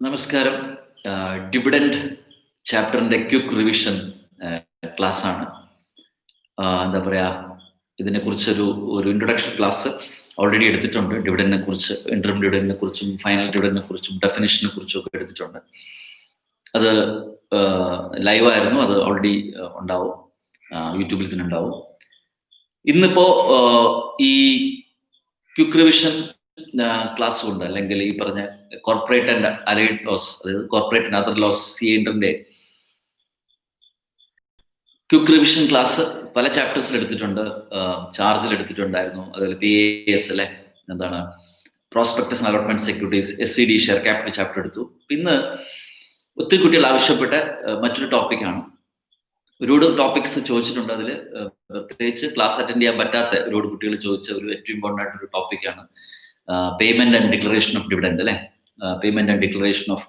നമസ്കാരം. Dividend ചാപ്റ്ററിന്റെ quick revision class ആണ്. എന്താ പറയാ, ഇതിനെക്കുറിച്ചൊരു ഇൻട്രൊഡക്ഷൻ ക്ലാസ് ഓൾറെഡി എടുത്തിട്ടുണ്ട്. ഡിവിഡൻഡിനെ കുറിച്ച്, ഇന്റർം ഡിവിഡൻഡിനെ കുറിച്ചും ഫൈനൽ ഡിവിഡൻഡിനെ കുറിച്ചും ഡെഫിനിഷനെ കുറിച്ചും ഒക്കെ എടുത്തിട്ടുണ്ട്. അത് ലൈവായിരുന്നു, അത് ഓൾറെഡി ഉണ്ടാവും, യൂട്യൂബിൽ തന്നെ ഉണ്ടാവും. ഇന്നിപ്പോ ഈ ക്വിക്ക് റിവിഷൻ ക്ലാസ് കൊണ്ട്, അല്ലെങ്കിൽ ഈ പറഞ്ഞ കോർപ്പറേറ്റ് ആൻഡ് അലൈഡ് ലോസ്, അതായത് corporate and other laws CA quick revision class പല ചാപ്റ്റേഴ്സിൽ എടുത്തിട്ടുണ്ട്. ചാർജിൽ എടുത്തിട്ടുണ്ടായിരുന്നു, അതുപോലെ PAS അല്ലെ, എന്താണ് prospectus and allotment securities, SCD share capital chapter എടുത്തു. ഇന്ന് ഒത്തിരി കുട്ടികൾ ആവശ്യപ്പെട്ട മറ്റൊരു ടോപ്പിക്കാണ്. ഒരുപാട് ടോപ്പിക്സ് ചോദിച്ചിട്ടുണ്ട്. അതിൽ പ്രത്യേകിച്ച് ക്ലാസ് അറ്റൻഡ് ചെയ്യാൻ പറ്റാത്ത ഒരുപാട് കുട്ടികൾ ചോദിച്ച ഒരു ഏറ്റവും ഇമ്പോർട്ടൻ്റ് ആയിട്ടൊരു ടോപ്പിക്കാണ് payment and declaration of dividend അല്ലെ. പേയ്മെന്റ് ആൻഡ് ഡിക്ലറേഷൻ ഓഫ്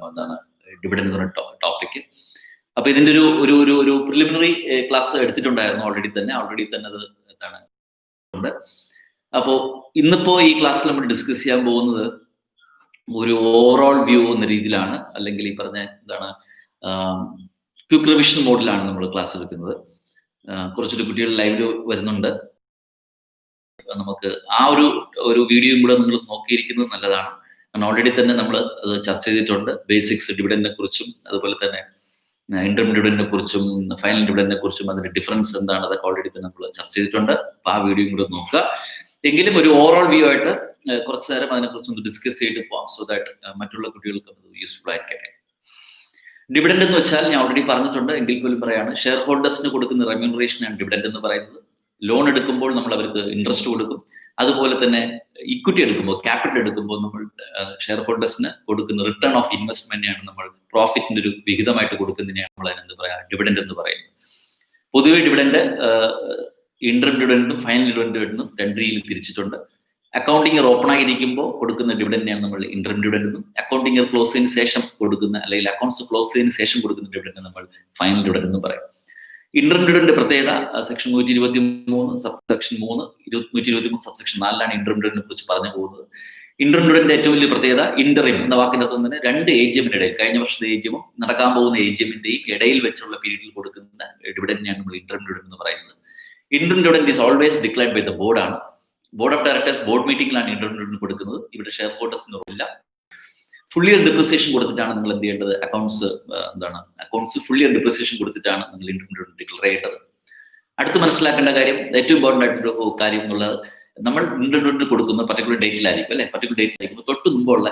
എന്താണ് ഡിവിഡൻഡ് എന്ന് പറഞ്ഞ ടോപ്പിക്ക്. അപ്പൊ ഇതിന്റെ ഒരു പ്രിലിമിനറി ക്ലാസ് എടുത്തിട്ടുണ്ടായിരുന്നു ഓൾറെഡി തന്നെ അത് എന്താണ് ഉണ്ട്. അപ്പോൾ ഇന്നിപ്പോ ഈ ക്ലാസ്സിൽ നമ്മൾ ഡിസ്കസ് ചെയ്യാൻ പോകുന്നത് ഒരു ഓവറോൾ വ്യൂ എന്ന രീതിയിലാണ്, അല്ലെങ്കിൽ ഈ പറഞ്ഞ എന്താണ് ക്വിക്ക് റിവിഷൻ മോഡിലാണ് നമ്മൾ ക്ലാസ് എടുക്കുന്നത്. കുറച്ചൊരു കുട്ടികൾ ലൈവില് വരുന്നുണ്ട്. നമുക്ക് ആ ഒരു വീഡിയോയും കൂടെ നിങ്ങൾ നോക്കിയിരിക്കുന്നത് നല്ലതാണ്. കാരണം ഓൾറെഡി തന്നെ നമ്മൾ അത് ചർച്ച ചെയ്തിട്ടുണ്ട്. ബേസിക്സ് ഡിവിഡൻഡിനെ കുറിച്ചും, അതുപോലെ തന്നെ ഇന്റർം ഡിവിഡൻഡിനെ കുറിച്ചും ഫൈനൽ ഡിവിഡൻഡിനെ കുറിച്ചും അതിന്റെ ഡിഫറൻസ് എന്താണ്, അതൊക്കെ ഓൾറെഡി തന്നെ നമ്മൾ ചർച്ച ചെയ്തിട്ടുണ്ട്. അപ്പൊ ആ വീഡിയോയും കൂടെ നോക്കുക. എങ്കിലും ഒരു ഓവറോൾ വ്യൂ ആയിട്ട് കുറച്ചു നേരം അതിനെക്കുറിച്ച് ഒന്ന് ഡിസ്കസ് ചെയ്തിട്ട് പോവാം, സോ ദാറ്റ് മറ്റുള്ള കുട്ടികൾക്ക് അത് യൂസ്ഫുൾ ആയിരിക്കട്ടെ. ഡിവിഡൻഡ് എന്ന് വെച്ചാൽ ഞാൻ ഓൾറെഡി പറഞ്ഞിട്ടുണ്ട്, എങ്കിൽ പോലും പറയാണ്, ഷെയർ ഹോൾഡേഴ്സിന് കൊടുക്കുന്ന റെമ്യൂണറേഷനാണ് ഡിവിഡൻഡ് എന്ന് പറയുന്നത്. ലോൺ എടുക്കുമ്പോൾ നമ്മൾ അവർക്ക് ഇൻട്രസ്റ്റ് കൊടുക്കും. അതുപോലെ തന്നെ ഇക്വിറ്റി എടുക്കുമ്പോൾ, ക്യാപിറ്റൽ എടുക്കുമ്പോൾ നമ്മൾ ഷെയർ ഹോൾഡേഴ്സിന് കൊടുക്കുന്ന റിട്ടേൺ ഓഫ് ഇൻവെസ്റ്റ്മെന്റിനെയാണ് നമ്മൾ പ്രോഫിറ്റിന്റെ ഒരു വിഹിതമായിട്ട് കൊടുക്കുന്നതിനെയാണ് നമ്മൾ എന്താ പറയാ ഡിവിഡൻഡ് എന്ന് പറയുന്നത്. പൊതുവെ ഡിവിഡൻഡ് ഇന്റർം ഡിവിഡൻഡും ഫൈനൽ ഡിവിഡൻഡും രണ്ട് രീതിയിൽ തിരിച്ചിട്ടുണ്ട്. അക്കൗണ്ടിങ് ഇയർ ഓപ്പൺ ആയിരിക്കുമ്പോൾ കൊടുക്കുന്ന ഡിവിഡൻഡിനെയാണ് നമ്മൾ ഇന്റർം ഡിവിഡൻഡ് എന്നും, അക്കൗണ്ടിങ് ഇയർ ക്ലോസ് ചെയ്തതിനു ശേഷം കൊടുക്കുന്ന, അല്ലെങ്കിൽ അക്കൗണ്ട്സ് ക്ലോസ് ചെയ്തതിനു ശേഷം കൊടുക്കുന്ന ഡിവിഡൻഡ് നമ്മൾ ഫൈനൽ ഡിവിഡൻഡ് എന്ന് പറയും. ഇന്റർം ഡിവിഡൻഡ് പ്രത്യേകത section 123 sub section 3, 123 sub section 4ലാണ് ഇന്റർം ഡിവിഡൻഡിനെ കുറിച്ച് പറഞ്ഞു പോകുന്നത്. ഇന്റർം ഡിവിഡൻഡിന്റെ ഏറ്റവും വലിയ പ്രത്യേകത, ഇന്ററിം എന്ന വാക്കിന്റെ അർത്ഥം തന്നെ രണ്ട് AGM-ന്റെ ഇടയിൽ, കഴിഞ്ഞ വർഷത്തെ AGM-ഉം നടക്കാൻ പോകുന്ന AGM-ന്റെയും ഇടയിൽ വെച്ചുള്ള പീരീഡിൽ കൊടുക്കുന്ന ഡിവിഡൻഡിനെയാണ് നമ്മൾ ഇന്റർം ഡിവിഡൻഡ് എന്ന് പറയുന്നത്. Interim dividend is always declared by the ബോർഡാണ്. ബോർഡ് ഓഫ് ഡയറക്ടേഴ്സ് ബോർഡ് മീറ്റിംഗിലാണ് ഇന്റർം ഡിവിഡൻഡ് കൊടുക്കുന്നത്. ഇവിടെ ഷെയർ ഹോൾഡേഴ്സിന് റോളില്ല. ഫുൾ ഇയർ ഡിപ്രിസിയേഷൻ കൊടുത്തിട്ടാണ് നിങ്ങൾ എന്ത് ചെയ്യേണ്ടത്, അക്കൗണ്ട്സ് ഫുൾ ഇയർ ഡിപ്രിസിയേഷൻ കൊടുത്തിട്ടാണ് നിങ്ങൾ ഇന്റർം ഡിവിഡൻഡ് ഡിക്ലെയർ ചെയ്യേണ്ടത്. അടുത്ത് മനസ്സിലാക്കേണ്ട കാര്യം, ഏറ്റവും ഇമ്പോർട്ടൻ്റ് ആയിട്ടൊരു കാര്യം എന്നുള്ളത്, നമ്മൾ ഇന്റർം ഡിവിഡൻഡ് കൊടുക്കുന്ന പർട്ടിക്കുലർ ഡേറ്റിലായിരിക്കും അല്ലെ. പർട്ടിക്കുലർ ഡേറ്റിലായിരിക്കും തൊട്ട് മുമ്പുള്ള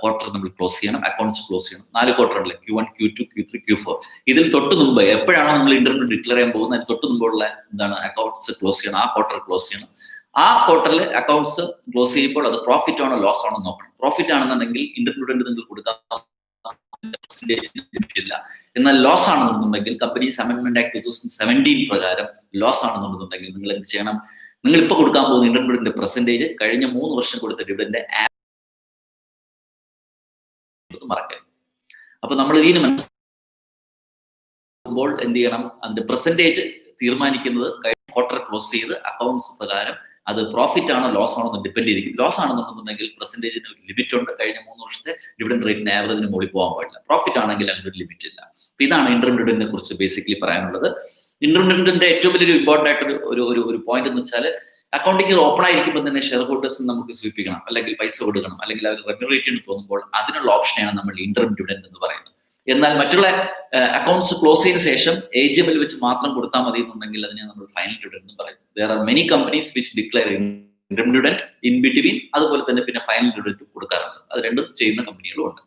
ക്വാർട്ടർ നമ്മൾ ക്ലോസ് ചെയ്യണം, അക്കൗണ്ട്സ് ക്ലോസ് ചെയ്യണം. 4 ക്വാർട്ടർ അല്ലേ, Q1, Q2, Q3, Q4. ഇതിൽ തൊട്ട് മുമ്പ് എപ്പോഴാണോ നിങ്ങൾ ഇന്റർം ഡിവിഡൻഡ് ഡിക്ലെയർ ചെയ്യാൻ പോകുന്നത്, അതിന് തൊട്ട് മുമ്പുള്ള അക്കൗണ്ട്സ് ക്ലോസ് ചെയ്യണം, ആ ക്വാർട്ടർ ക്ലോസ് ചെയ്യണം. ആ ക്വാർട്ടറിൽ അക്കൗണ്ട്സ് ക്ലോസ് ചെയ്യുമ്പോൾ അത് പ്രോഫിറ്റ് ആണോ ലോസ് ആണോ നോക്കണം. പ്രോഫിറ്റ് ആണെന്നുണ്ടെങ്കിൽ ഇന്റർം ഡിവിഡൻഡ് നിങ്ങൾ കൊടുക്കാൻ ലിമിറ്റില്ല. എന്നാൽ ലോസ് ആണെന്നുണ്ടെങ്കിൽ കമ്പനീസ് അമെന്റ്മെന്റ് ആക്ട് 2017 പ്രകാരം ലോസ് ആണെന്നുണ്ടെങ്കിൽ നിങ്ങൾ എന്ത് ചെയ്യണം, നിങ്ങൾ ഇപ്പൊ കൊടുക്കാൻ പോകുന്ന ഇന്റർം ഡിവിഡൻഡ് പെർസെന്റേജ് കഴിഞ്ഞ 3 വർഷം കൊടുത്ത ഡിവിഡൻഡ് മറക്കരുത്. അപ്പൊ നമ്മൾ ഇതിന് മനസ്സിലാക്കുമ്പോൾ എന്ത് ചെയ്യണം, അതിന്റെ പെർസെന്റേജ് തീരുമാനിക്കുന്നത് കഴിഞ്ഞ ക്വാർട്ടർ ക്ലോസ് ചെയ്ത് അക്കൗണ്ട്സ് പ്രകാരം അത് പ്രോഫിറ്റ് ആണോ ലോസ് ആണോ എന്ന് ഡിപ്പെൻഡ് ചെയ്തിരിക്കും. ലോസ് ആണെന്നുണ്ടെങ്കിൽ പെർസെന്റേജിന് ഒരു ലിമിറ്റ് ഉണ്ട്. കഴിഞ്ഞ 3 വർഷത്തെ ഡിവിഡൻഡ് റേറ്റിന് ആവറേജിന് മുകളിൽ പോകാൻ പാടില്ല. പ്രോഫിറ്റ് ആണെങ്കിൽ അങ്ങനെ ഒരു ലിമിറ്റ് ഇല്ല. അപ്പൊ ഇതാണ് ഇന്റർം ഡിവിഡൻഡിനെ കുറിച്ച് ബേസിക്കലി പറയാനുള്ളത്. ഇന്റർം ഡിവിഡൻഡിന്റെ ഏറ്റവും വലിയൊരു ഇമ്പോർട്ടൻ്റ് ആയിട്ട് ഒരു പോയിന്റ് എന്ന് വെച്ചാൽ, അക്കൗണ്ടിങ് ഇയർ ഓപ്പൺ ആയിരിക്കുമ്പോൾ തന്നെ ഷെയർ ഹോൾഡേഴ്സിന് നമുക്ക് സ്വീപിക്കണം, അല്ലെങ്കിൽ പൈസ കൊടുക്കണം, അല്ലെങ്കിൽ അവർ റെമ്യൂണറേറ്റ് എന്ന് തോന്നുമ്പോൾ അതിനുള്ള ഓപ്ഷനെയാണ് നമ്മൾ ഇന്റർം ഡിവിഡൻഡ് എന്ന് പറയുന്നത്. എന്നാൽ മറ്റുള്ള അക്കൗണ്ട്സ് ക്ലോസ് ചെയ്തതിനു ശേഷം AGM-ൽ വെച്ച് മാത്രം കൊടുത്താൽ മതി എന്നുണ്ടെങ്കിൽ അതിനെ നമ്മൾ ഫൈനൽ ഡിവിഡൻഡ് എന്ന് പറയും. There are many companies which declare interim dividend in between, അതുപോലെ തന്നെ പിന്നെ ഫൈനൽ ഡിവിഡൻഡ് കൊടുക്കാറുണ്ട്. അത് രണ്ടും ചെയ്യുന്ന കമ്പനികളും ഉണ്ട്.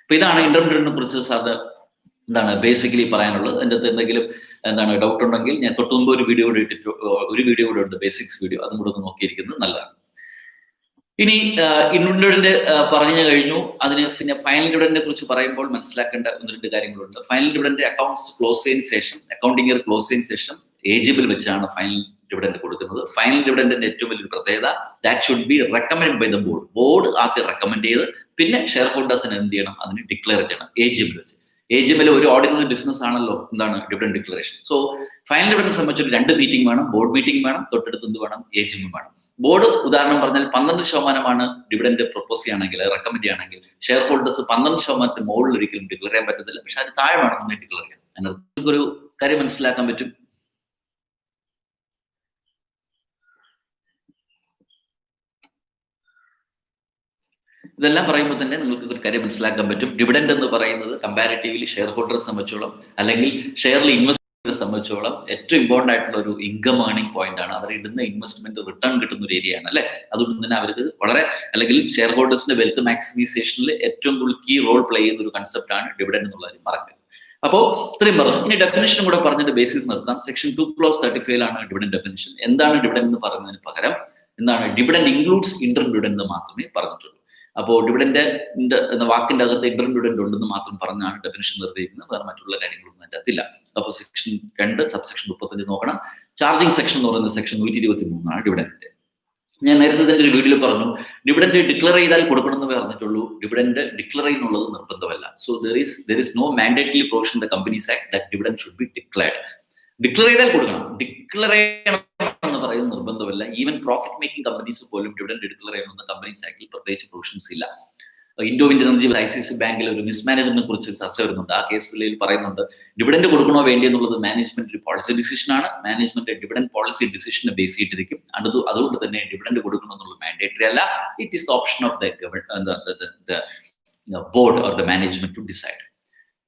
അപ്പൊ ഇതാണ് ഇന്റർം ഡിവിഡൻഡിനെ കുറിച്ച് സാറിന് ബേസിക്കലി പറയാനുള്ളത്. അതിൻ്റെ അകത്ത് എന്തെങ്കിലും ഡൗട്ട് ഉണ്ടെങ്കിൽ ഞാൻ തൊട്ട് മുമ്പ് ഒരു വീഡിയോ കൂടെ ഉണ്ട്, ബേസിക്സ് വീഡിയോ, അതും കൂടെ ഒന്ന് നോക്കിയിരിക്കുന്നത് നല്ലതാണ്. ഇനി ഇന്റർം ഡിവിഡൻഡ് പറഞ്ഞു കഴിഞ്ഞു. അതിന് പിന്നെ ഫൈനൽ ഡിവിഡൻഡിനെ കുറിച്ച് പറയുമ്പോൾ മനസ്സിലാക്കേണ്ട 1-2 കാര്യങ്ങളുണ്ട്. ഫൈനൽ ഡിവിഡൻഡ് അക്കൗണ്ട്സ് ക്ലോസ് ചെയ്തതിനു ശേഷം, അക്കൗണ്ടിങ് ഇയർ ക്ലോസ് ചെയ്തതിനു ശേഷം AGM-ൽ വെച്ചാണ് ഫൈനൽ ഡിവിഡൻഡ് കൊടുക്കുന്നത്. ഫൈനൽ ഡിവിഡൻഡിന്റെ ഏറ്റവും വലിയൊരു പ്രത്യേകത, that should be recommend by the board. Board ആദ്യം റെക്കമെൻഡ് ചെയ്ത് പിന്നെ ഷെയർ ഹോൾഡേഴ്സിന് എന്ത് ചെയ്യണം, അതിന് ഡിക്ലെയർ ചെയ്യണം AGM-ൽ വെച്ച്. AGM-ൽ ഒരു ഓർഡിനറി ബിസിനസ് ആണല്ലോ ഡിവിഡൻഡ് ഡിക്ലറേഷൻ. സോ ഫൈനൽ ഡിവിഡൻഡിനെ സംബന്ധിച്ച് 2 മീറ്റിംഗ് വേണം, ബോർഡ് മീറ്റിംഗ് വേണം, തൊട്ടടുത്ത് എന്ത് വേണം, AGM വേണം. ബോർഡ് ഉദാഹരണം പറഞ്ഞാൽ 12% ഡിവിഡൻഡ് പ്രൊപ്പോസ് ചെയ്യുകയാണെങ്കിൽ, റെക്കമെൻഡ് ചെയ്യുകയാണെങ്കിൽ, ഷെയർ ഹോൾഡേഴ്സ് 12% മുകളിൽ ഒരിക്കലും ഡിക്ലെയർ ചെയ്യാൻ പറ്റത്തില്ല. പക്ഷെ അത് താഴെ വേണമെന്നുണ്ടെങ്കിൽ ഡിക്ലെയർ ചെയ്യാം. അതിനകത്ത് ഒരു കാര്യം മനസ്സിലാക്കാൻ പറ്റും. ഇതെല്ലാം പറയുമ്പോൾ തന്നെ നിങ്ങൾക്ക് ഒരു കാര്യം മനസ്സിലാക്കാൻ പറ്റും. ഡിവിഡൻഡ് എന്ന് പറയുന്നത് കമ്പാരിറ്റീവ്ലി ഷെയർ ഹോൾഡറെ സംബന്ധിച്ചോളം, അല്ലെങ്കിൽ ഷെയറിൽ ഇൻവെസ്റ്ററെ സംബന്ധിച്ചോളം ഏറ്റവും ഇമ്പോർട്ടൻ്റ് ആയിട്ടുള്ള ഒരു ഇൻകം ഏർണിംഗ് പോയിന്റ് ആണ്. അവർ ഇടുന്ന ഇൻവെസ്റ്റ്മെന്റ് റിട്ടേൺ കിട്ടുന്ന ഒരു ഏരിയ ആണ് അല്ലെ. അതുകൊണ്ട് തന്നെ അവർക്ക് വളരെ, അല്ലെങ്കിൽ ഷെയർ ഹോൾഡേഴ്സിന്റെ വെൽത്ത് മാക്സിമൈസേഷനിൽ ഏറ്റവും കൂടുതൽ കീ റോൾ പ്ലേ ചെയ്യുന്ന ഒരു കൺസെപ്റ്റ് ആണ് ഡിവിഡൻഡ് എന്നുള്ളത് മറക്കരുത്. അപ്പോൾ ഇത്രയും പറഞ്ഞു. ഇനി ഡെഫിനേഷൻ കൂടെ പറഞ്ഞിട്ട് ബേസിസ് നിർത്താം. Section 2 clause 35 dividend definition. എന്താണ് ഡിവിഡൻഡ് എന്ന് പറയുന്നതിന് പകരം എന്താണ് ഡിവിഡൻഡ് ഇൻക്ലൂഡ്സ് ഇന്റർ ഡിവിഡൻഡ് എന്ന് മാത്രമേ പറഞ്ഞിട്ടുള്ളൂ. അപ്പോൾ ഡിവിഡൻഡ് എന്ന വാക്കിന്റെ അകത്ത് ഇന്റർ ഡിവിഡൻഡ് ഉണ്ടെന്ന് മാത്രം പറഞ്ഞാണ് ഡെഫിനേഷൻ നിർത്തിയിരിക്കുന്നത്. വേറെ മറ്റുള്ള കാര്യങ്ങളൊന്നും അതിൻ്റെ അകത്തില്ല. അപ്പോൾ സെക്ഷൻ 2 സബ്സെക്ഷൻ 35 നോക്കണം. ചാർജിങ് സെക്ഷൻ എന്ന് പറയുന്നത് സെക്ഷൻ 123 ഡിവിഡൻഡ്. ഞാൻ നേരത്തെ തന്നെ ഒരു വീഡിയോയിൽ പറഞ്ഞു, ഡിവിഡൻഡ് ഡിക്ലെയർ ചെയ്താൽ കൊടുക്കണമെന്ന് പറഞ്ഞിട്ടുള്ളൂ. ഡിവിഡൻഡ് ഡിക്ലെയർ ചെയ്യുന്നുള്ളത് നിർബന്ധമല്ല. So there is no mandatory provision in the Companies Act that dividend should be declared. Declare ചെയ്താൽ കൊടുക്കണം. ഡിക്ലെയർ ചെയ്യണം എന്ന് പറയുന്നത് നിർബന്ധമല്ല. ഈവൻ പ്രോഫിറ്റ് മേക്കിംഗ് കമ്പനീസ് പോലും ഡിവിഡൻഡ് ഡിക്ലെയർ ചെയ്യണമെന്ന് കമ്പനീസ് ആക്ടിൽ പ്രത്യേകിച്ച് പ്രൊവിഷൻസ് ഇല്ല. ഇൻഡോ ഇന്ത്യൻ എനർജി ICICI ബാങ്കിൽ ഒരു മിസ്മാനേജ്മെന്റിനെ കുറിച്ച് ചർച്ച വരുന്നുണ്ട്. ആ കേസിൽ പറയുന്നുണ്ട് ഡിവിഡൻഡ് കൊടുക്കണോ വേണ്ടി എന്നുള്ളത് മാനേജ്മെന്റ് പോളിസി ഡിസിഷനാണ്. മാനേജ്മെന്റ് ഡിവിഡൻഡ് പോളിസി ഡിസിഷനെ ബേസ് ചെയ്തിരിക്കും. അതുകൊണ്ട് തന്നെ ഡിവിഡൻഡ് കൊടുക്കണം എന്നുള്ളത് മാൻഡേറ്ററി അല്ല. It is the option of the board or the management to decide.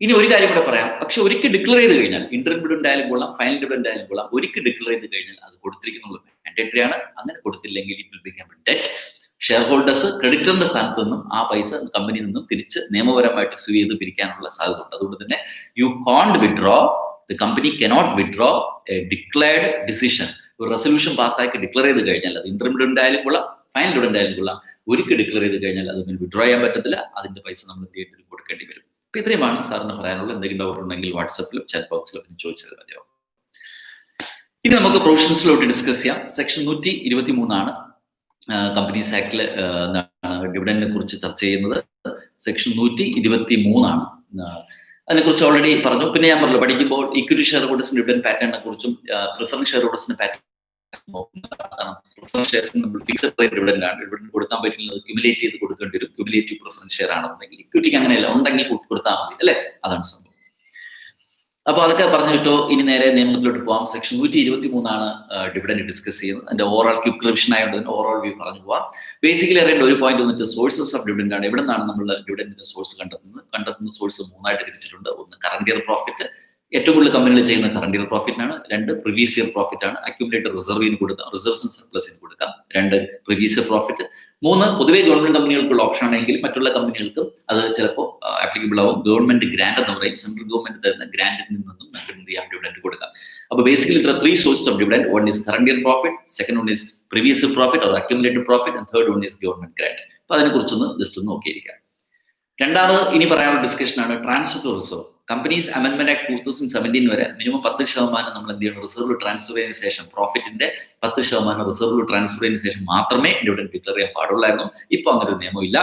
ഇനി ഒരു കാര്യം കൂടെ പറയാം. പക്ഷെ ഒരിക്കൽ ഡിക്ലെയർ ചെയ്ത് കഴിഞ്ഞാൽ, ഇന്ററിം ഡിവിഡൻഡ് ആയാലും കൊള്ളാം, ഫൈനൽ ഡിവിഡൻഡ് ആയാലും കൊള്ളാം, ഒരിക്കൽ ഡിക്ലെയർ ചെയ്ത് കഴിഞ്ഞാൽ അത് കൊടുത്തിരിക്കുന്നുള്ളത് മാൻഡേറ്ററി ആണ്. അങ്ങനെ കൊടുത്തില്ലെങ്കിൽ it will become debt. Shareholders ക്രെഡിറ്ററിന്റെ സ്ഥാനത്ത് നിന്നും ആ പൈസ കമ്പനിയിൽ നിന്നും തിരിച്ച് നിയമപരമായിട്ട് സ്യൂ ചെയ്ത് പിരിക്കാനുള്ള സാധ്യത ഉണ്ട്. അതുകൊണ്ട് തന്നെ you can't withdraw, the company cannot withdraw a declared decision. ഒരു റെസൊല്യൂഷൻ പാസ്സാക്കി ഡിക്ലെയർ ചെയ്ത് കഴിഞ്ഞാൽ, അത് ഇന്ററിം ഡിവിഡൻഡ് ആയാലും കൊള്ളാം, ഫൈനൽ ഡിവിഡൻഡ് ആയാലും കൊള്ളാം, ഒരിക്കൽ ഡിക്ലെയർ ചെയ്ത് കഴിഞ്ഞാൽ അത് വിഡ്രോ ചെയ്യാൻ പറ്റത്തില്ല. അതിന്റെ പൈസ നമ്മൾ എന്ത് കൊടുക്കേണ്ടി വരും. അപ്പൊ ഇത്രയുമാണ് സാറിന് പറയാനുള്ള. എന്തെങ്കിലും ഡൗട്ട് ഉണ്ടെങ്കിൽ വാട്സാപ്പിലോ ചാറ്റ് ബോക്സിലോ ചോദിച്ചാൽ മതിയാവും. ഇനി നമുക്ക് പ്രൊവിഷൻസിലോട്ട് ഡിസ്കസ് ചെയ്യാം. സെക്ഷൻ 123 കമ്പനീസ് ആക്ടിൽ ഡിവിഡൻഡിനെ കുറിച്ച് ചർച്ച ചെയ്യുന്നത്. സെക്ഷൻ 123 അതിനെക്കുറിച്ച് ഓൾറെഡി പറഞ്ഞു. പിന്നെ ഞാൻ പറഞ്ഞു, പഠിക്കുമ്പോൾ ഇക്വിറ്റി ഷെയർ ഹോൾഡേഴ്സിന്റെ ഡിവിഡൻഡ് പാറ്റേണിനെ കുറിച്ചും പ്രിഫറൻസ് ഷെയർ ഹോൾഡേഴ്സിന്റെ പാറ്റേൺ ഡിവിഡൻഡ് കൊടുക്കാൻ പറ്റുന്നത് ക്യുമുലേറ്റ് ചെയ്ത് കൊടുക്കേണ്ടി വരും. ക്യുമുലേറ്റീവ് പ്രിഫറൻസ് ഷെയർ ആണെന്നുണ്ടെങ്കിൽ, ഇക്വിറ്റിക്ക് അങ്ങനെയല്ല, ഉണ്ടെങ്കിൽ കൊടുത്താൽ മതി അല്ലെ. അതാണ് സംഭവം. അപ്പൊ അതൊക്കെ പറഞ്ഞിട്ടോ ഇനി നേരെ നിയമത്തിലോട്ട് പോകാം. സെക്ഷൻ 123 ഡിവിഡൻഡ് ഡിസ്കസ് ചെയ്യുന്നത്. അതിന്റെ ഓവറോൾ ക്വിക്ക് റിവിഷൻ ആയതുകൊണ്ട് തന്നെ ഓവറോൾ വ്യൂ പറഞ്ഞു പോവാം. ബേസിക്കലി അറിയേണ്ട ഒരു പോയിന്റ് വന്നിട്ട് സോഴ്സസ് ഓഫ് ഡിവിഡൻഡ് ആണ്. എവിടെ നിന്നാണ് നമ്മൾ ഡിവിഡൻഡിന്റെ സോഴ്സ് കണ്ടെത്തുന്ന സോഴ്സ് 3 തിരിച്ചിട്ടുണ്ട്. ഒന്ന് കറന്റ് ഇയർ പ്രോഫിറ്റ്, ഏറ്റവും കൂടുതൽ കമ്പനികൾ ചെയ്യുന്ന കറന്റ് ഇയർ പ്രോഫിറ്റിനാണ്. 2 പ്രീവിയസ് ഇയർ പ്രോഫിറ്റ് ആണ്. അക്യുമുലേറ്റഡ് റിസർവിന് കൊടുക്കാം, റിസർവ്സ് ആൻഡ് സർപ്ലസിന് കൊടുക്കാം. 2 പ്രീവിയസ് ഇയർ പ്രോഫിറ്റ്. 3 പൊതുവെ ഗവൺമെന്റ് കമ്പനികൾക്കുള്ള ഓപ്ഷൻ ആണെങ്കിൽ മറ്റുള്ള കമ്പനികൾക്ക് അത് ചിലപ്പോൾ ആപ്ലിക്കബിൾ ആവും. ഗവൺമെന്റ് ഗ്രാന്റ് എന്ന് പറയും. സെൻട്രൽ ഗവൺമെന്റ് തരുന്ന ഗ്രാന്റിൽ നിന്നും നമുക്ക് എന്ത് ചെയ്യാം, ഡിവിഡൻഡ് കൊടുക്കാം. അപ്പൊ ബേസിക്കലി ഇത്ര 3 sources of dividend. One is current year profit, second one is previous year profit or accumulated profit, and third one is government grant. അപ്പൊ അതിനെ കുറിച്ചൊന്ന് ജസ്റ്റ് ഒന്ന് നോക്കിയിരിക്കാം. രണ്ടാമത് ഇനി പറയാനുള്ള ഡിസ്കഷനാണ് transfer to reserve. Companies Amendment Act 2017 വരെ മിനിമം 10% നമ്മൾ എന്ത് ചെയ്യണം, റിസർവ് ട്രാൻസ്ഫർ ചെയ്തതിനു ശേഷം, പ്രോഫിറ്റിന്റെ 10% റിസർവ് ട്രാൻസ്ഫർ ചെയ്തതിനു ശേഷം മാത്രമേ ഡിവിഡൻഡ് ഡിക്ലെയർ ചെയ്യാൻ പാടുള്ളായിരുന്നു. ഇപ്പൊ അങ്ങനെ ഒരു നിയമമില്ല.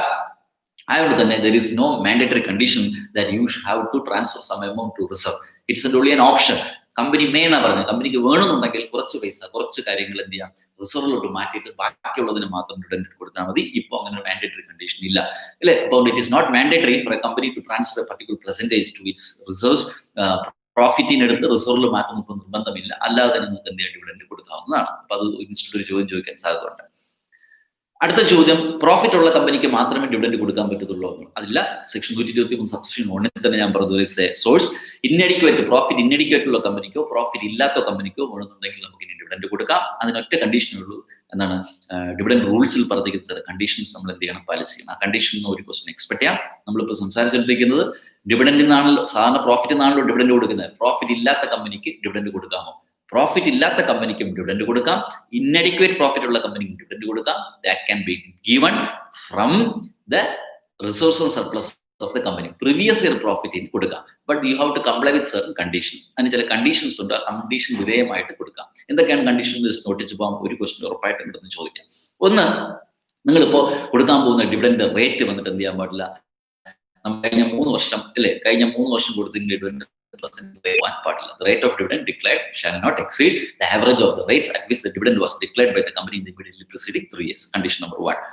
അതുകൊണ്ട് തന്നെ there is no mandatory condition that you have to transfer some amount to reserve. It's only an option. Company എന്നാ പറഞ്ഞത്, കമ്പനിക്ക് വേണമെന്നുണ്ടെങ്കിൽ കുറച്ച് പൈസ, കുറച്ച് കാര്യങ്ങൾ എന്ത് ചെയ്യാം, റിസർവിലോട്ട് മാറ്റിയിട്ട് ബാക്കിയുള്ളതിന് മാത്രം ഡിവിഡൻഡ് കൊടുത്താൽ മതി. ഇപ്പോൾ അങ്ങനെ ഒരു മാൻഡേറ്ററി കണ്ടീഷൻ ഇല്ല അല്ലെ. അപ്പോൾ it is not mandatory for a company to transfer a particular percentage to its reserves. പ്രോഫിറ്റിനെടുത്ത് റിസർവിൽ മാറ്റുന്ന നിർബന്ധമില്ല. അല്ലാതെ തന്നെ നിങ്ങൾക്ക് എന്ത് ചെയ്യാം, ഡിവിഡൻഡ് കൊടുക്കാവുന്നതാണ്. അപ്പൊ അത് ഇൻസ്റ്റിറ്റ്യൂട്ട് ചോദ്യം ചോദിക്കാൻ സാധ്യതയുണ്ട്. അടുത്ത ചോദ്യം, പ്രോഫിറ്റ് ഉള്ള കമ്പനിക്ക് മാത്രമേ ഡിവിഡൻഡ് കൊടുക്കാൻ പറ്റത്തുള്ളൂ. അതില്ല. സെക്ഷൻ 123 സബ്സെക്ഷൻ 1 തന്നെ ഞാൻ പറഞ്ഞു, സോഴ്സ് ഇന്നഡിക്വേറ്റ്, പ്രോഫിറ്റ് ഇന്നഡിക്വേറ്റ് ഉള്ള കമ്പനിക്കോ പ്രോഫിറ്റ് ഇല്ലാത്ത കമ്പനിക്കോ വേണമെന്നുണ്ടെങ്കിൽ നമുക്ക് ഇനി ഡിവിഡൻഡ് കൊടുക്കാം. അതിനൊറ്റ കണ്ടീഷനേ ഉള്ളൂ. എന്താണ്, ഡിവിഡൻഡ് റൂൾസിൽ പറഞ്ഞിരിക്കുന്ന ചില കണ്ടീഷൻസ് നമ്മൾ എന്ത് ചെയ്യണം, പാലിച്ച് ചെയ്യണം. ആ കണ്ടീഷനിൽ ഒരു ക്വസ്റ്റൻ എക്സ്പെക്ട് ചെയ്യാം. നമ്മളിപ്പോൾ സംസാരിച്ചുകൊണ്ടിരിക്കുന്നത് ഡിവിഡൻഡിൽ നിന്നാണല്ലോ, സാധാരണ പ്രോഫിറ്റിൽ നിന്നാണല്ലോ ഡിവിഡൻഡ് കൊടുക്കുന്നത്. പ്രോഫിറ്റ് ഇല്ലാത്ത കമ്പനിക്ക് ഡിവിഡൻഡ് കൊടുക്കാമോ? പ്രോഫിറ്റ് ഇല്ലാത്ത കമ്പനിക്കും ഡിവിഡൻഡ് കൊടുക്കാം. ഇന്നഡിക്വേറ്റ് പ്രോഫിറ്റ് ഉള്ള കമ്പനിക്കും ഡിവിഡൻഡ് കൊടുക്കാം. That can be given from the resource and surplus of the company. Previous year പ്രോഫിറ്റിന് കൊടുക്കാം. But you have to comply with certain conditions. അതിന് ചില കണ്ടീഷൻസ് ഉണ്ട്. ആ കണ്ടീഷൻ വിധേയമായിട്ട് കൊടുക്കാം. എന്തൊക്കെയാണ് കണ്ടീഷൻ നോട്ടിച്ച് പോകാം. ഒരു ക്വസ്റ്റൻ ഉറപ്പായിട്ട് ഉണ്ടെന്ന് ചോദിക്കാം. ഒന്ന്, നിങ്ങളിപ്പോൾ കൊടുക്കാൻ പോകുന്ന ഡിവിഡൻഡ് റേറ്റ് വന്നിട്ട് എന്ത് ചെയ്യാൻ പാടില്ല, നമ്മൾ കഴിഞ്ഞ 3 വർഷം അല്ലെ, കഴിഞ്ഞ 3 വർഷം കൊടുത്തെങ്കിൽ dividend one part. The rate of dividend declared shall not exceed the average of the rates at which the dividend was declared by the company in the immediately preceding 3 years. Condition number 1.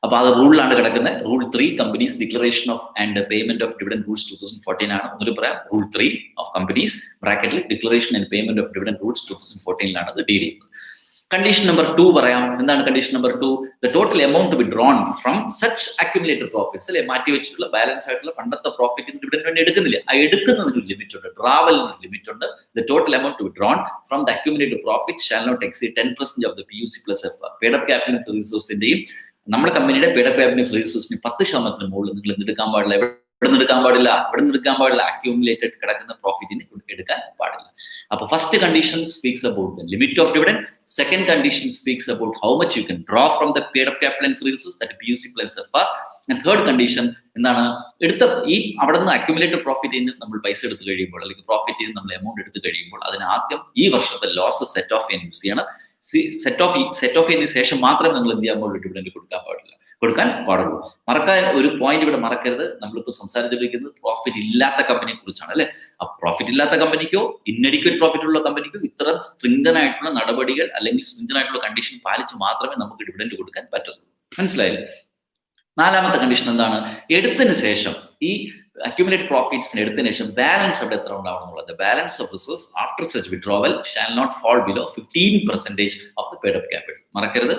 അപ്പോൾ അത് റൂളിലാണ് കിടക്കുന്നത്. Rule 3 companies declaration of and payment of dividend rules 2014 ആണ്. ഒന്നുകൂടി പറയാം, rule 3 of companies ബ്രാക്കറ്റിൽ declaration and payment of dividend rules 2014 അത് deal ചെയ്യുന്നത്. കണ്ടീഷൻ നമ്പർ 2 പറയാം. എന്താണ് condition number 2? The total amount to be drawn from such accumulated profits, അല്ലെ, മാറ്റി വെച്ചിട്ടുള്ള ബാലൻസ് ആയിട്ടുള്ള പണ്ടത്തെ പ്രോഫിറ്റ് ഡിവിഡൻഡ് വേണ്ടി എടുക്കുന്നില്ല, ആ എടുക്കുന്നതിന് ഒരു ലിമിറ്റ് ഉണ്ട്, ട്രാവലിന് ഒരു ലിമിറ്റ് ഉണ്ട്. The total amount to be drawn from the accumulated profit shall not exceed 10% of the PUC plus FR. Paid up capital free റിസോഴ്സിന്റെയും നമ്മുടെ കമ്പനിയുടെ പെയ്ഡ് അപ്പ് ക്യാപിറ്റൽ ഫ്രീ റിസോഴ്സിന് 10% മുകളിൽ നിങ്ങൾ എന്തെടുക്കാൻ പാടില്ല, ഇവിടെ നിന്ന് എടുക്കാൻ പാടില്ല, ഇവിടെ നിന്ന് എടുക്കാൻ പാടില്ല, അക്യൂമുലേറ്റഡ് കിടക്കുന്ന പ്രോഫിറ്റിന് എടുക്കാൻ പാടില്ല. അപ്പൊ first condition speaks about the limit of dividend. Second condition speaks about how much you can draw from the paid up capital free resource, that PUC plus FR. Third condition എന്താണ്? അവിടെ നിന്ന് accumulated പ്രോഫിറ്റിന് നമ്മൾ പൈസ എടുത്ത് കഴിയുമ്പോൾ, അല്ലെങ്കിൽ പ്രോഫിറ്റിന് നമ്മൾ amount എടുത്ത് കഴിയുമ്പോൾ, അതിന് ആദ്യം ഈ വർഷത്തെ ലോസ് സെറ്റ് ഓഫ് ചെയ്യാൻ യൂസ് ചെയ്യണം. സെറ്റ് ഓഫ് ചെയ്തതിന് ശേഷം മാത്രമേ നിങ്ങൾ എന്ത് ചെയ്യാൻ പാടുള്ളൂ, ഡിവിഡൻഡ് കൊടുക്കാൻ പാടുള്ളൂ. മറക്കാൻ ഒരു പോയിന്റ് ഇവിടെ മറക്കരുത്, നമ്മളിപ്പോൾ സംസാരിച്ചിരിക്കുന്നത് പ്രോഫിറ്റ് ഇല്ലാത്ത കമ്പനിയെ കുറിച്ചാണ്, അല്ലെ? ആ പ്രോഫിറ്റ് ഇല്ലാത്ത കമ്പനിക്കോ ഇന്നഡിക്വേറ്റ് പ്രോഫിറ്റ് ഉള്ള കമ്പനിക്കോ ഇത്ര സ്ട്രിംഗൻ ആയിട്ടുള്ള നടപടികൾ അല്ലെങ്കിൽ സ്ട്രിംഗൻ ആയിട്ടുള്ള കണ്ടീഷൻ പാലിച്ച് മാത്രമേ നമുക്ക് ഡിവിഡൻഡ് കൊടുക്കാൻ പറ്റുള്ളൂ. മനസ്സിലായില്ലേ? നാലാമത്തെ കണ്ടീഷൻ എന്താണ്? എടുത്തതിന് ശേഷം ഈ അക്യുമുലേറ്റ് പ്രോഫിറ്റ്സിന് എടുത്തതിന് ശേഷം ബാലൻസ് അവിടെ എത്ര ഉണ്ടാവണം എന്നുള്ളത്. Balance of resource after such withdrawal shall not fall below 15% of the paid up capital. മറക്കരുത്,